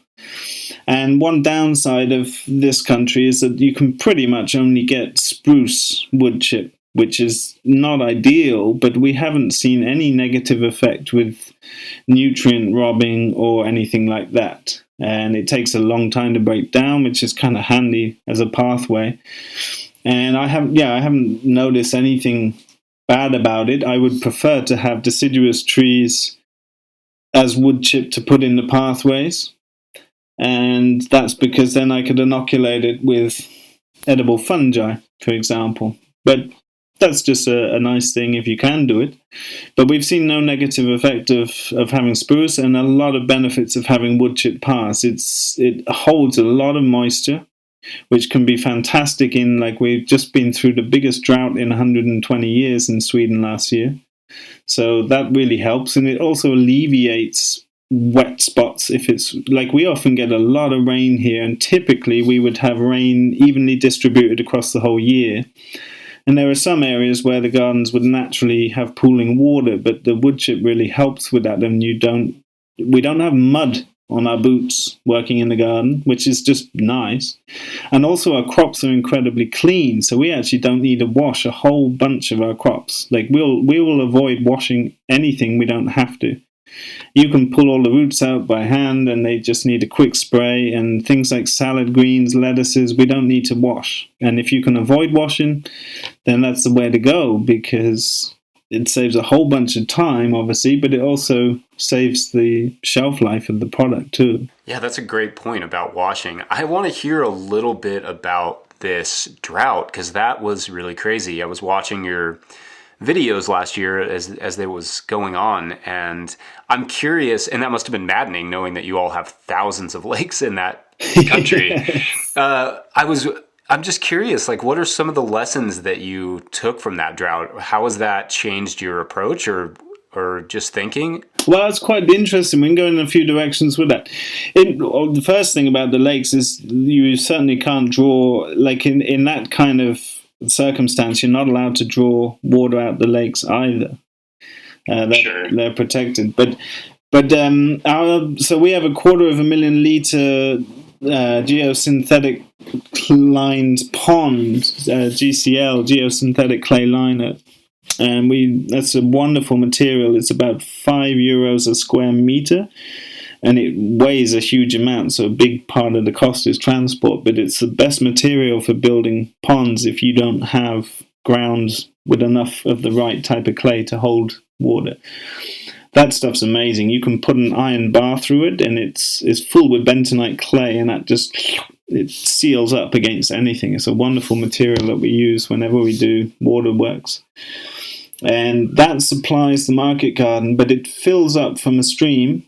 [SPEAKER 2] And one downside of this country is that you can pretty much only get spruce wood chip, which is not ideal, but we haven't seen any negative effect with nutrient robbing or anything like that. And it takes a long time to break down, which is kind of handy as a pathway. And I haven't noticed anything bad about it. I would prefer to have deciduous trees as wood chip to put in the pathways, and that's because then I could inoculate it with edible fungi, for example. But that's just a nice thing if you can do it. But we've seen no negative effect of having spruce, and a lot of benefits of having wood chip paths. It holds a lot of moisture, which can be fantastic in, like, we've just been through the biggest drought in 120 years in Sweden last year. So that really helps, and it also alleviates wet spots. If it's like, we often get a lot of rain here, and typically we would have rain evenly distributed across the whole year. And there are some areas where the gardens would naturally have pooling water, but the wood chip really helps with that, and we don't have mud on our boots working in the garden, which is just nice. And also our crops are incredibly clean, so we actually don't need to wash a whole bunch of our crops. Like, we will avoid washing anything we don't have to. You can pull all the roots out by hand, and they just need a quick spray. And things like salad greens, lettuces, we don't need to wash. And if you can avoid washing, then that's the way to go, because it saves a whole bunch of time, obviously, but it also saves the shelf life of the product too.
[SPEAKER 3] Yeah, that's a great point about washing. I want to hear a little bit about this drought, because that was really crazy. I was watching your videos last year as they was going on, and I'm curious, and that must have been maddening knowing that you all have thousands of lakes in that country. Yes. I'm just curious, like, what are some of the lessons that you took from that drought? How has that changed your approach or just thinking?
[SPEAKER 2] Well, it's quite interesting. We can go in a few directions with that. The first thing about the lakes is you certainly can't draw, like in that kind of circumstance, you're not allowed to draw water out the lakes either.
[SPEAKER 3] Sure.
[SPEAKER 2] They're protected. But so we have 250,000 litre geosynthetic lined pond, GCL, geosynthetic clay liner, and that's a wonderful material. It's about €5 a square meter, and it weighs a huge amount, so a big part of the cost is transport. But it's the best material for building ponds if you don't have grounds with enough of the right type of clay to hold water. That stuff's amazing. You can put an iron bar through it, and it's full with bentonite clay, and it seals up against anything. It's a wonderful material that we use whenever we do waterworks. And that supplies the market garden, but it fills up from a stream,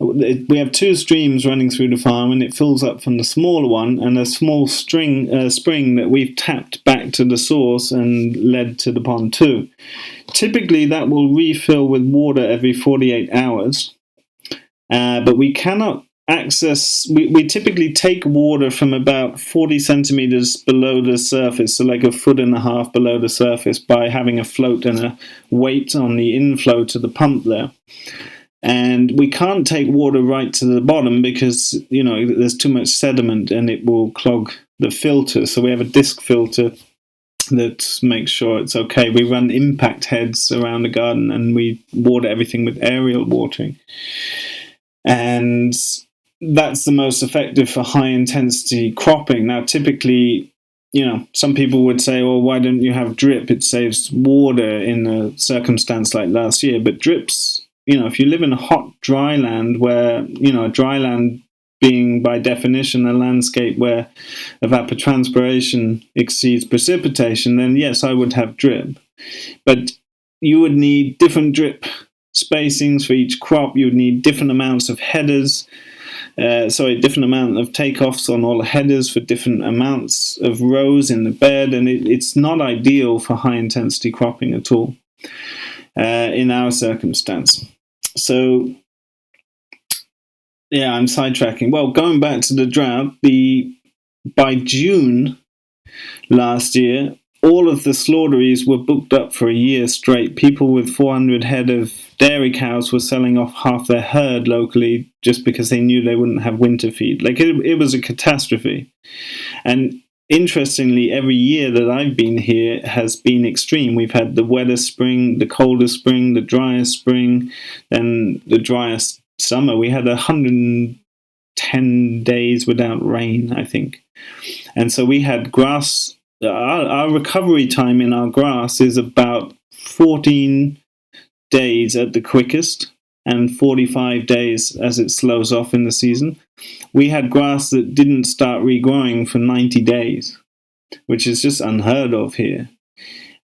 [SPEAKER 2] We have 2 streams running through the farm, and it fills up from the smaller one and a small spring that we've tapped back to the source and led to the pond too. Typically, that will refill with water every 48 hours, but we cannot access. We typically take water from about 40 centimeters below the surface, so like 1.5 feet below the surface, by having a float and a weight on the inflow to the pump there. And we can't take water right to the bottom because, there's too much sediment and it will clog the filter. So we have a disc filter that makes sure it's okay. We run impact heads around the garden and we water everything with aerial watering. And that's the most effective for high intensity cropping. Now, typically, some people would say, well, why don't you have drip? It saves water in a circumstance like last year. But drips, if you live in a hot, dry land where, dry land being by definition a landscape where evapotranspiration exceeds precipitation, then yes, I would have drip. But you would need different drip spacings for each crop. You would need different amounts of headers, different amount of takeoffs on all the headers for different amounts of rows in the bed, and it's not ideal for high intensity cropping at all in our circumstance. So, yeah, I'm sidetracking. Well, going back to the drought, by June last year, all of the slaughteries were booked up for a year straight. People with 400 head of dairy cows were selling off half their herd locally just because they knew they wouldn't have winter feed. Like, it was a catastrophe. And interestingly, every year that I've been here has been extreme. We've had the wettest spring, the coldest spring, the driest spring, and the driest summer. We had 110 days without rain, I think. And so we had grass. Our recovery time in our grass is about 14 days at the quickest and 45 days as it slows off in the season. We had grass that didn't start regrowing for 90 days, which is just unheard of here.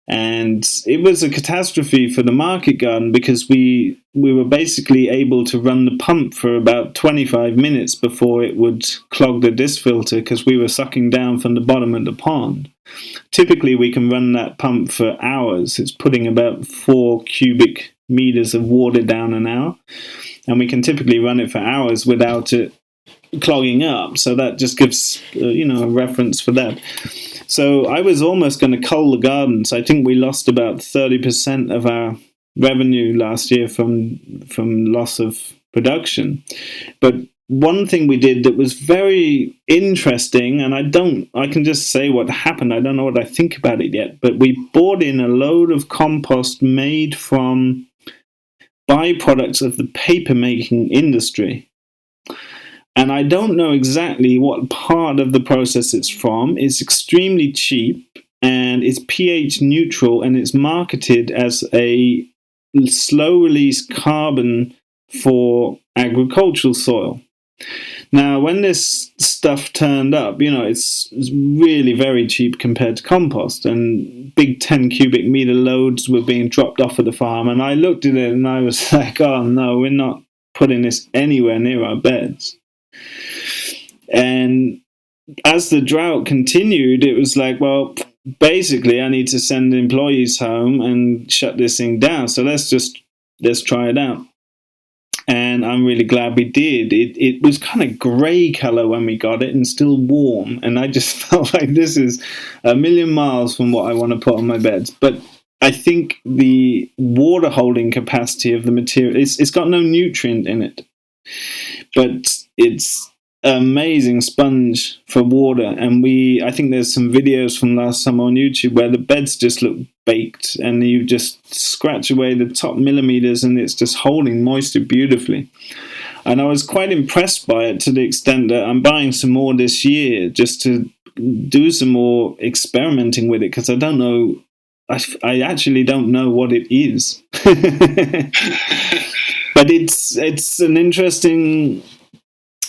[SPEAKER 2] And it was a catastrophe for the market garden because we were basically able to run the pump for about 25 minutes before it would clog the disc filter because we were sucking down from the bottom of the pond. Typically, we can run that pump for hours. It's putting about 4 cubic meters of water down an hour. And we can typically run it for hours without it clogging up. So that just gives, a reference for that. So I was almost going to cull the gardens. I think we lost about 30% of our revenue last year from loss of production. But one thing we did that was very interesting, and I can just say what happened. I don't know what I think about it yet, but we bought in a load of compost made from byproducts of the paper making industry. And I don't know exactly what part of the process it's from. It's extremely cheap and it's pH neutral, and it's marketed as a slow release carbon for agricultural soil. Now, when this stuff turned up, it's really very cheap compared to compost, and big 10 cubic meter loads were being dropped off at the farm. And I looked at it and I was like, oh no, we're not putting this anywhere near our beds. And as the drought continued, it was like, well, basically I need to send employees home and shut this thing down. So let's try it out. And I'm really glad we did. It was kind of grey colour when we got it and still warm. And I just felt like this is a million miles from what I want to put on my beds. But I think the water holding capacity of the material, it's got no nutrient in it. But it's amazing sponge for water. And I think there's some videos from last summer on YouTube where the beds just look baked and you just scratch away the top millimeters and it's just holding moisture beautifully. And I was quite impressed by it to the extent that I'm buying some more this year just to do some more experimenting with it, because I don't know, I actually don't know what it is. But it's an interesting,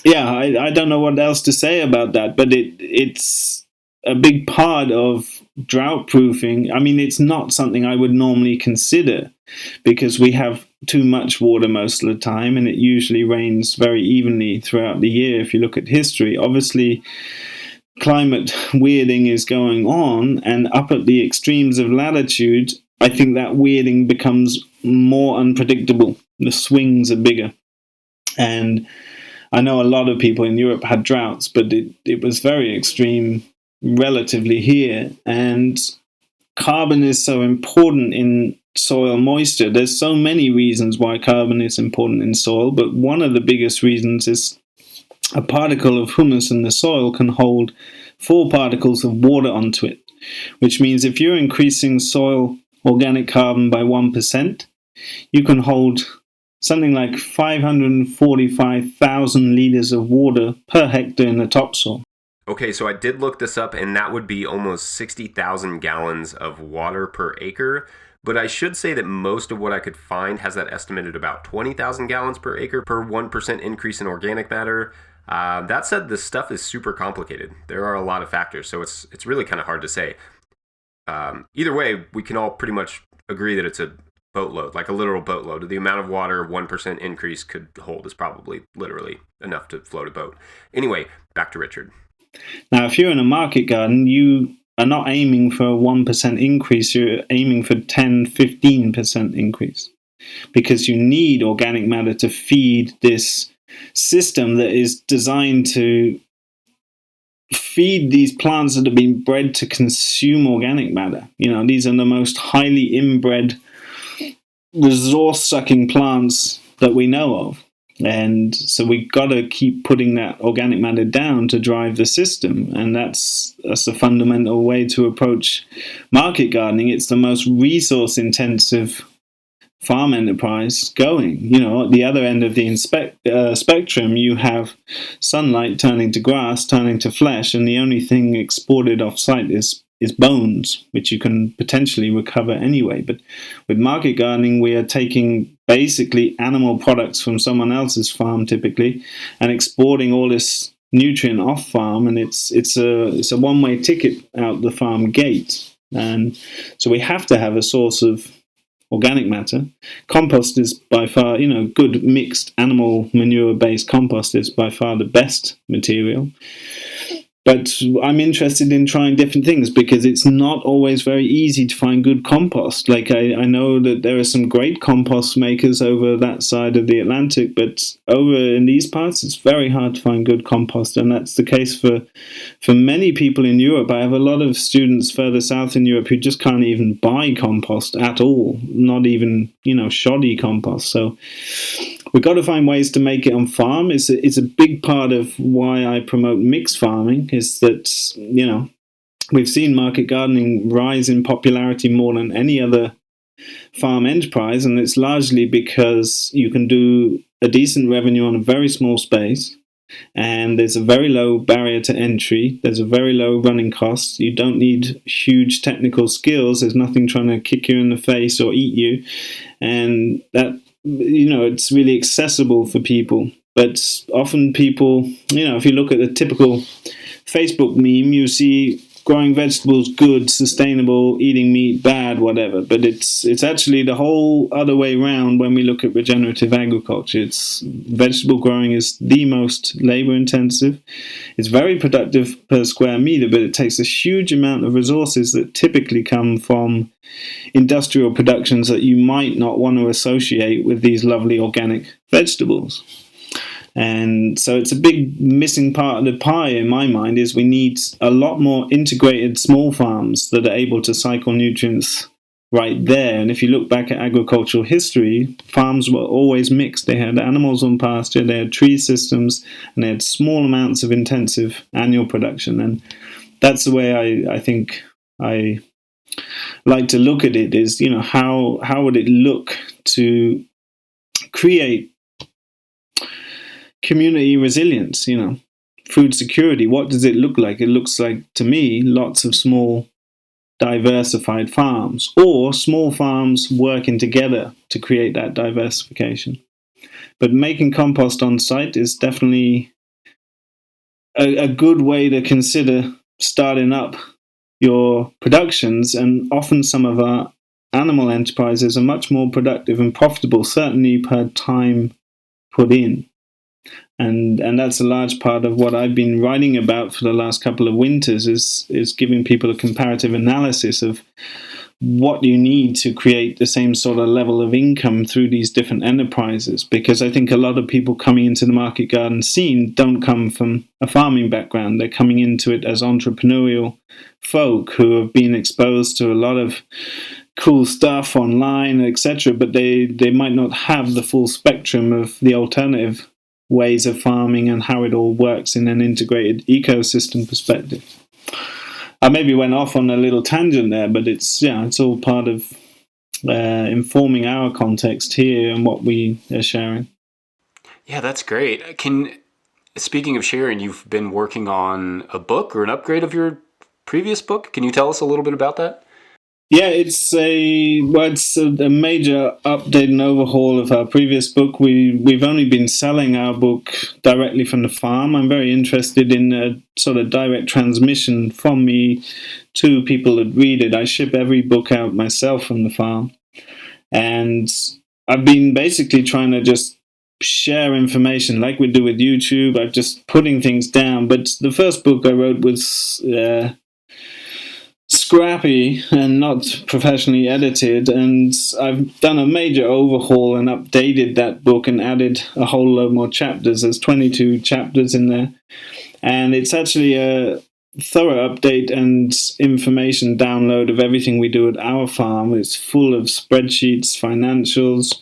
[SPEAKER 2] I don't know what else to say about that, but it's a big part of drought proofing. I mean, it's not something I would normally consider because we have too much water most of the time, and it usually rains very evenly throughout the year. If you look at history, obviously climate weirding is going on, and up at the extremes of latitude, I think that weirding becomes more unpredictable. The swings are bigger. And I know a lot of people in Europe had droughts, but it was very extreme relatively here. And carbon is so important in soil moisture. There's so many reasons why carbon is important in soil, but one of the biggest reasons is a particle of humus in the soil can hold 4 particles of water onto it, which means if you're increasing soil organic carbon by 1%, you can hold something like 545,000 liters of water per hectare in the topsoil.
[SPEAKER 1] Okay, so I did look this up, and that would be almost 60,000 gallons of water per acre. But I should say that most of what I could find has that estimated about 20,000 gallons per acre per 1% increase in organic matter. That said, this stuff is super complicated. There are a lot of factors, so it's really kind of hard to say. Either way, we can all pretty much agree that it's a boatload, like a literal boatload. The amount of water 1% increase could hold is probably literally enough to float a boat. Anyway, back to Richard.
[SPEAKER 2] Now, if you're in a market garden, you are not aiming for a 1% increase, you're aiming for 10-15% increase, because you need organic matter to feed this system that is designed to feed these plants that have been bred to consume organic matter. You know, these are the most highly inbred, resource-sucking plants that we know of. And so we've got to keep putting that organic matter down to drive the system. And that's the fundamental way to approach market gardening. It's the most resource-intensive farm enterprise going. You know, at the other end of the spectrum, you have sunlight turning to grass, turning to flesh, and the only thing exported off-site is bones, which you can potentially recover anyway. But with market gardening, we are taking basically animal products from someone else's farm typically and exporting all this nutrient off farm, and it's a one-way ticket out the farm gate. And so we have to have a source of organic matter. Compost is by far, good mixed animal manure based compost is by far the best material. But I'm interested in trying different things because it's not always very easy to find good compost. Like I know that there are some great compost makers over that side of the Atlantic, but over in these parts, it's very hard to find good compost. And that's the case for many people in Europe. I have a lot of students further south in Europe who just can't even buy compost at all, not even, shoddy compost. So we've got to find ways to make it on farm. It's a big part of why I promote mixed farming, is that, we've seen market gardening rise in popularity more than any other farm enterprise, and it's largely because you can do a decent revenue on a very small space, and there's a very low barrier to entry, there's a very low running cost, you don't need huge technical skills, there's nothing trying to kick you in the face or eat you, and that, it's really accessible for people. But often people, if you look at the typical Facebook meme, you see growing vegetables good, sustainable, eating meat bad, whatever. But it's actually the whole other way around when we look at regenerative agriculture. It's vegetable growing is the most labor intensive. It's very productive per square meter, but it takes a huge amount of resources that typically come from industrial productions that you might not want to associate with these lovely organic vegetables. And so it's a big missing part of the pie in my mind, is we need a lot more integrated small farms that are able to cycle nutrients right there. And if you look back at agricultural history, farms were always mixed. They had animals on pasture, they had tree systems, and they had small amounts of intensive annual production. And that's the way I think I like to look at it, is, how would it look to create community resilience, food security? What does it look like? It looks like, to me, lots of small diversified farms, or small farms working together to create that diversification. But making compost on site is definitely a good way to consider starting up your productions, and often some of our animal enterprises are much more productive and profitable, certainly per time put in. And that's a large part of what I've been writing about for the last couple of winters is giving people a comparative analysis of what you need to create the same sort of level of income through these different enterprises. Because I think a lot of people coming into the market garden scene don't come from a farming background. They're coming into it as entrepreneurial folk who have been exposed to a lot of cool stuff online, etc., but they might not have the full spectrum of the alternative ways of farming and how it all works in an integrated ecosystem perspective. I maybe went off on a little tangent there, but it's all part of informing our context here and what we are sharing.
[SPEAKER 3] Yeah, that's great. Speaking of sharing, you've been working on a book or an upgrade of your previous book. Can you tell us a little bit about that?
[SPEAKER 2] Yeah, it's a major update and overhaul of our previous book. We've only been selling our book directly from the farm. I'm very interested in a sort of direct transmission from me to people that read it. I ship every book out myself from the farm. And I've been basically trying to just share information like we do with YouTube. I'm just putting things down. But the first book I wrote was scrappy and not professionally edited, and I've done a major overhaul and updated that book and added a whole load more chapters. There's 22 chapters in there, and it's actually a thorough update and information download of everything we do at our farm. It's full of spreadsheets, financials,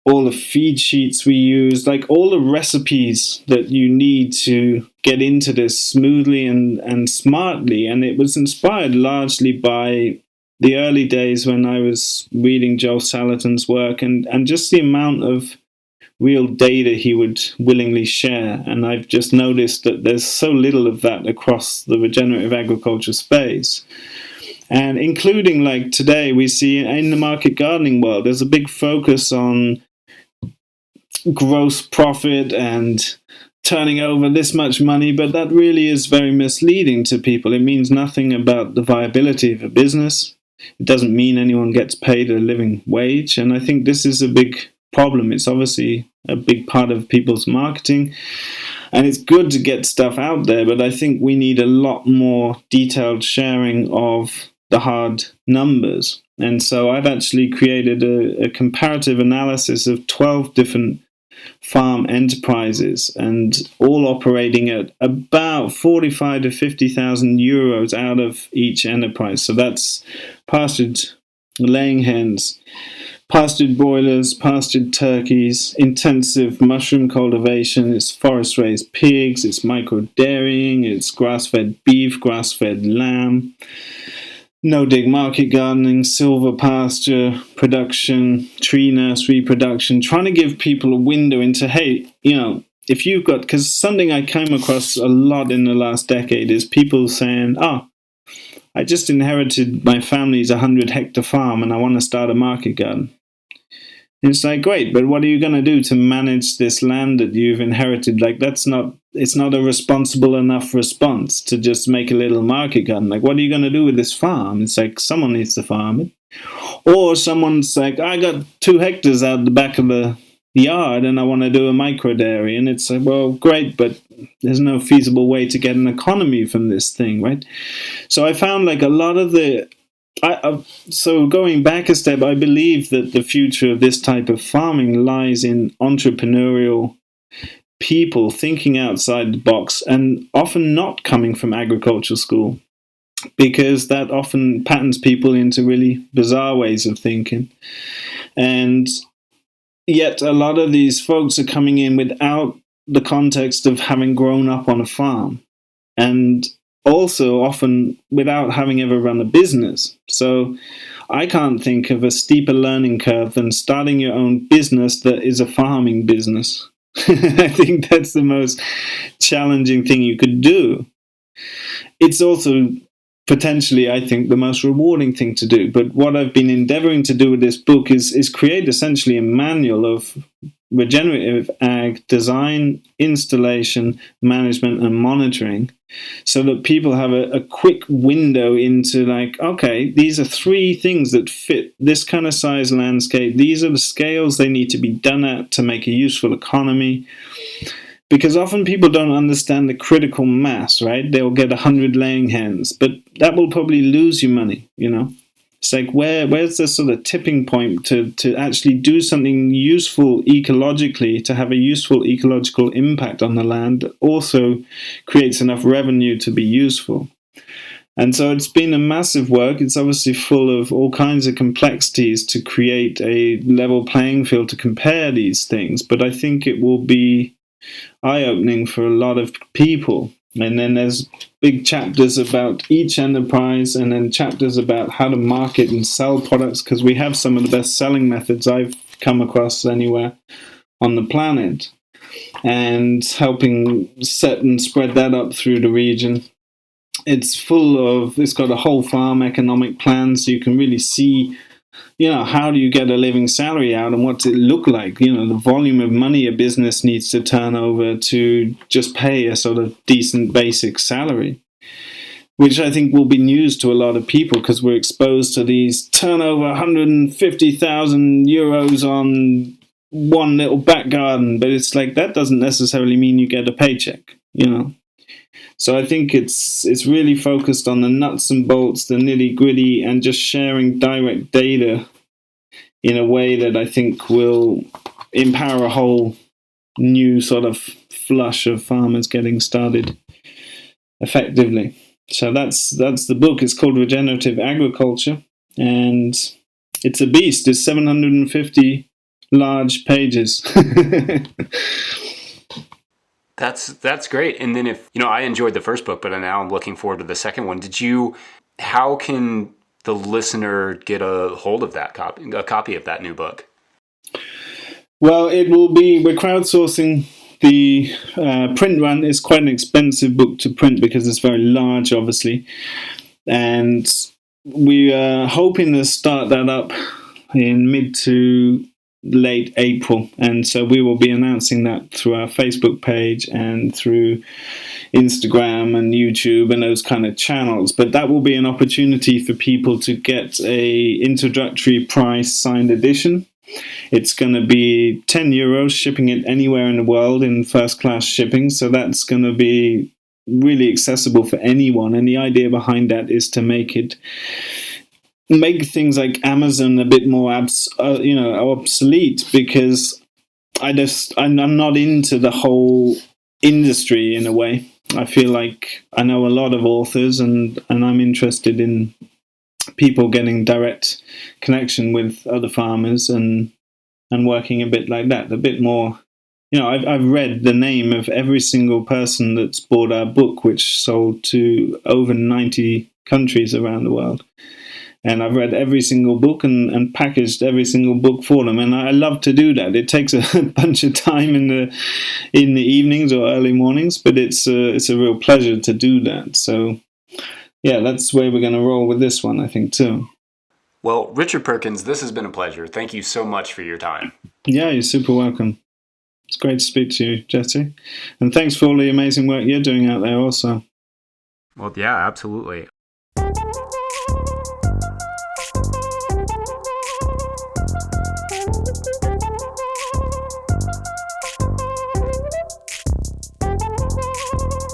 [SPEAKER 2] all the feed sheets we use, like all the recipes that you need to get into this smoothly and smartly. And it was inspired largely by the early days when I was reading Joe Salatin's work and just the amount of real data he would willingly share. And I've just noticed that there's so little of that across the regenerative agriculture space. And including like today, we see in the market gardening world, there's a big focus on gross profit and turning over this much money, but that really is very misleading to people. It means nothing about the viability of a business. It doesn't mean anyone gets paid a living wage, and I think this is a big problem. It's obviously a big part of people's marketing, and it's good to get stuff out there, but I think we need a lot more detailed sharing of the hard numbers. And so I've actually created a comparative analysis of 12 different farm enterprises, and all operating at about 45 to 50,000 euros out of each enterprise. So that's pastured laying hens, pastured broilers, pastured turkeys, intensive mushroom cultivation, it's forest raised pigs, it's micro dairying, it's grass-fed beef, grass-fed lamb, no-dig market gardening, silver pasture production, tree nursery production, trying to give people a window into, hey, if you've got, because something I came across a lot in the last decade is people saying, I just inherited my family's 100-hectare farm and I want to start a market garden. And it's like, great, but what are you going to do to manage this land that you've inherited? Like, it's not a responsible enough response to just make a little market garden. Like, what are you going to do with this farm? It's like, someone needs to farm it. Or someone's like, I got 2 hectares out the back of the yard and I want to do a micro dairy. And it's like, well, great, but there's no feasible way to get an economy from this thing, right? So I found like a lot of so going back a step, I believe that the future of this type of farming lies in entrepreneurial people thinking outside the box and often not coming from agricultural school, because that often patterns people into really bizarre ways of thinking. And yet a lot of these folks are coming in without the context of having grown up on a farm, and also often without having ever run a business. So I can't think of a steeper learning curve than starting your own business that is a farming business. I think that's the most challenging thing you could do. It's also potentially, I think, the most rewarding thing to do. But what I've been endeavoring to do with this book is create essentially a manual of regenerative ag design, installation, management, and monitoring so that people have a quick window into like, okay, these are 3 things that fit this kind of size landscape. These are the scales they need to be done at to make a useful economy. Because often people don't understand the critical mass, right? They'll get 100 laying hens, but that will probably lose you money, you know? It's like, where's the sort of tipping point to actually do something useful ecologically, to have a useful ecological impact on the land that also creates enough revenue to be useful? And so it's been a massive work. It's obviously full of all kinds of complexities to create a level playing field to compare these things, but I think it will be eye-opening for a lot of people. And then there's big chapters about each enterprise, and then chapters about how to market and sell products, because we have some of the best selling methods I've come across anywhere on the planet, and helping set and spread that up through the region. It's got a whole farm economic plan, so you can really see, you know, how do you get a living salary out, and what's it look like? You know, the volume of money a business needs to turn over to just pay a sort of decent basic salary, which I think will be news to a lot of people, because we're exposed to these turnover 150,000 euros on one little back garden, but it's like, that doesn't necessarily mean you get a paycheck, you know. So I think it's really focused on the nuts and bolts, the nitty gritty, and just sharing direct data in a way that I think will empower a whole new sort of flush of farmers getting started effectively. So that's the book. It's called Regenerative Agriculture, and it's a beast. It's 750 large pages.
[SPEAKER 3] That's great. And then if, you know, I enjoyed the first book, but now I'm looking forward to the second one. How can the listener get a hold of a copy of that new book?
[SPEAKER 2] Well, we're crowdsourcing the print run. Is quite an expensive book to print because it's very large, obviously. And we are hoping to start that up in mid to late April, and so we will be announcing that through our Facebook page and through Instagram and YouTube and those kind of channels. But that will be an opportunity for people to get a introductory price signed edition. It's going to be €10, shipping it anywhere in the world in first class shipping, so that's going to be really accessible for anyone. And the idea behind that is to make things like Amazon a bit more obsolete, because I'm not into the whole industry in a way. I feel like I know a lot of authors, and I'm interested in people getting direct connection with other farmers and working a bit like that, a bit more. You know, I've read the name of every single person that's bought our book, which sold to over 90 countries around the world. And I've read every single book and packaged every single book for them. And I love to do that. It takes a bunch of time in the evenings or early mornings, but it's a real pleasure to do that. So, yeah, that's where we're going to roll with this one, I think, too.
[SPEAKER 3] Well, Richard Perkins, this has been a pleasure. Thank you so much for your time.
[SPEAKER 2] Yeah, you're super welcome. It's great to speak to you, Jesse. And thanks for all the amazing work you're doing out there also.
[SPEAKER 3] Well, yeah, absolutely.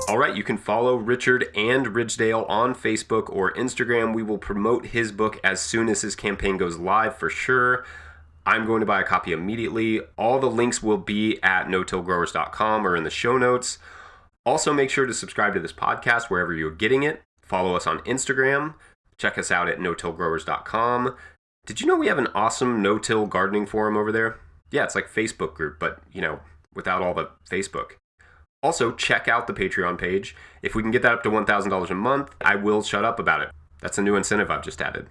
[SPEAKER 1] All right, you can follow Richard and Ridgedale on Facebook or Instagram. We will promote his book as soon as his campaign goes live for sure. I'm going to buy a copy immediately. All the links will be at no-tillgrowers.com or in the show notes. Also, make sure to subscribe to this podcast wherever you're getting it. Follow us on Instagram. Check us out at no-tillgrowers.com. Did you know we have an awesome no-till gardening forum over there? Yeah, it's like Facebook group, but, you know, without all the Facebook. Also, check out the Patreon page. If we can get that up to $1,000 a month, I will shut up about it. That's a new incentive I've just added.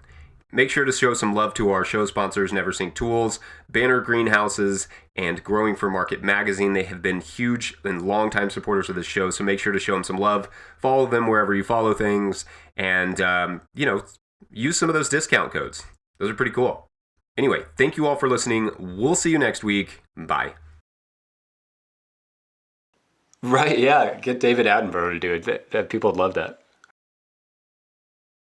[SPEAKER 1] Make sure to show some love to our show sponsors, Neversink Tools, Banner Greenhouses, and Growing for Market Magazine. They have been huge and longtime supporters of this show, so make sure to show them some love. Follow them wherever you follow things, and, use some of those discount codes. Those are pretty cool. Anyway, thank you all for listening. We'll see you next week. Bye.
[SPEAKER 3] Right, yeah. Get David Attenborough to do it. That people would love that.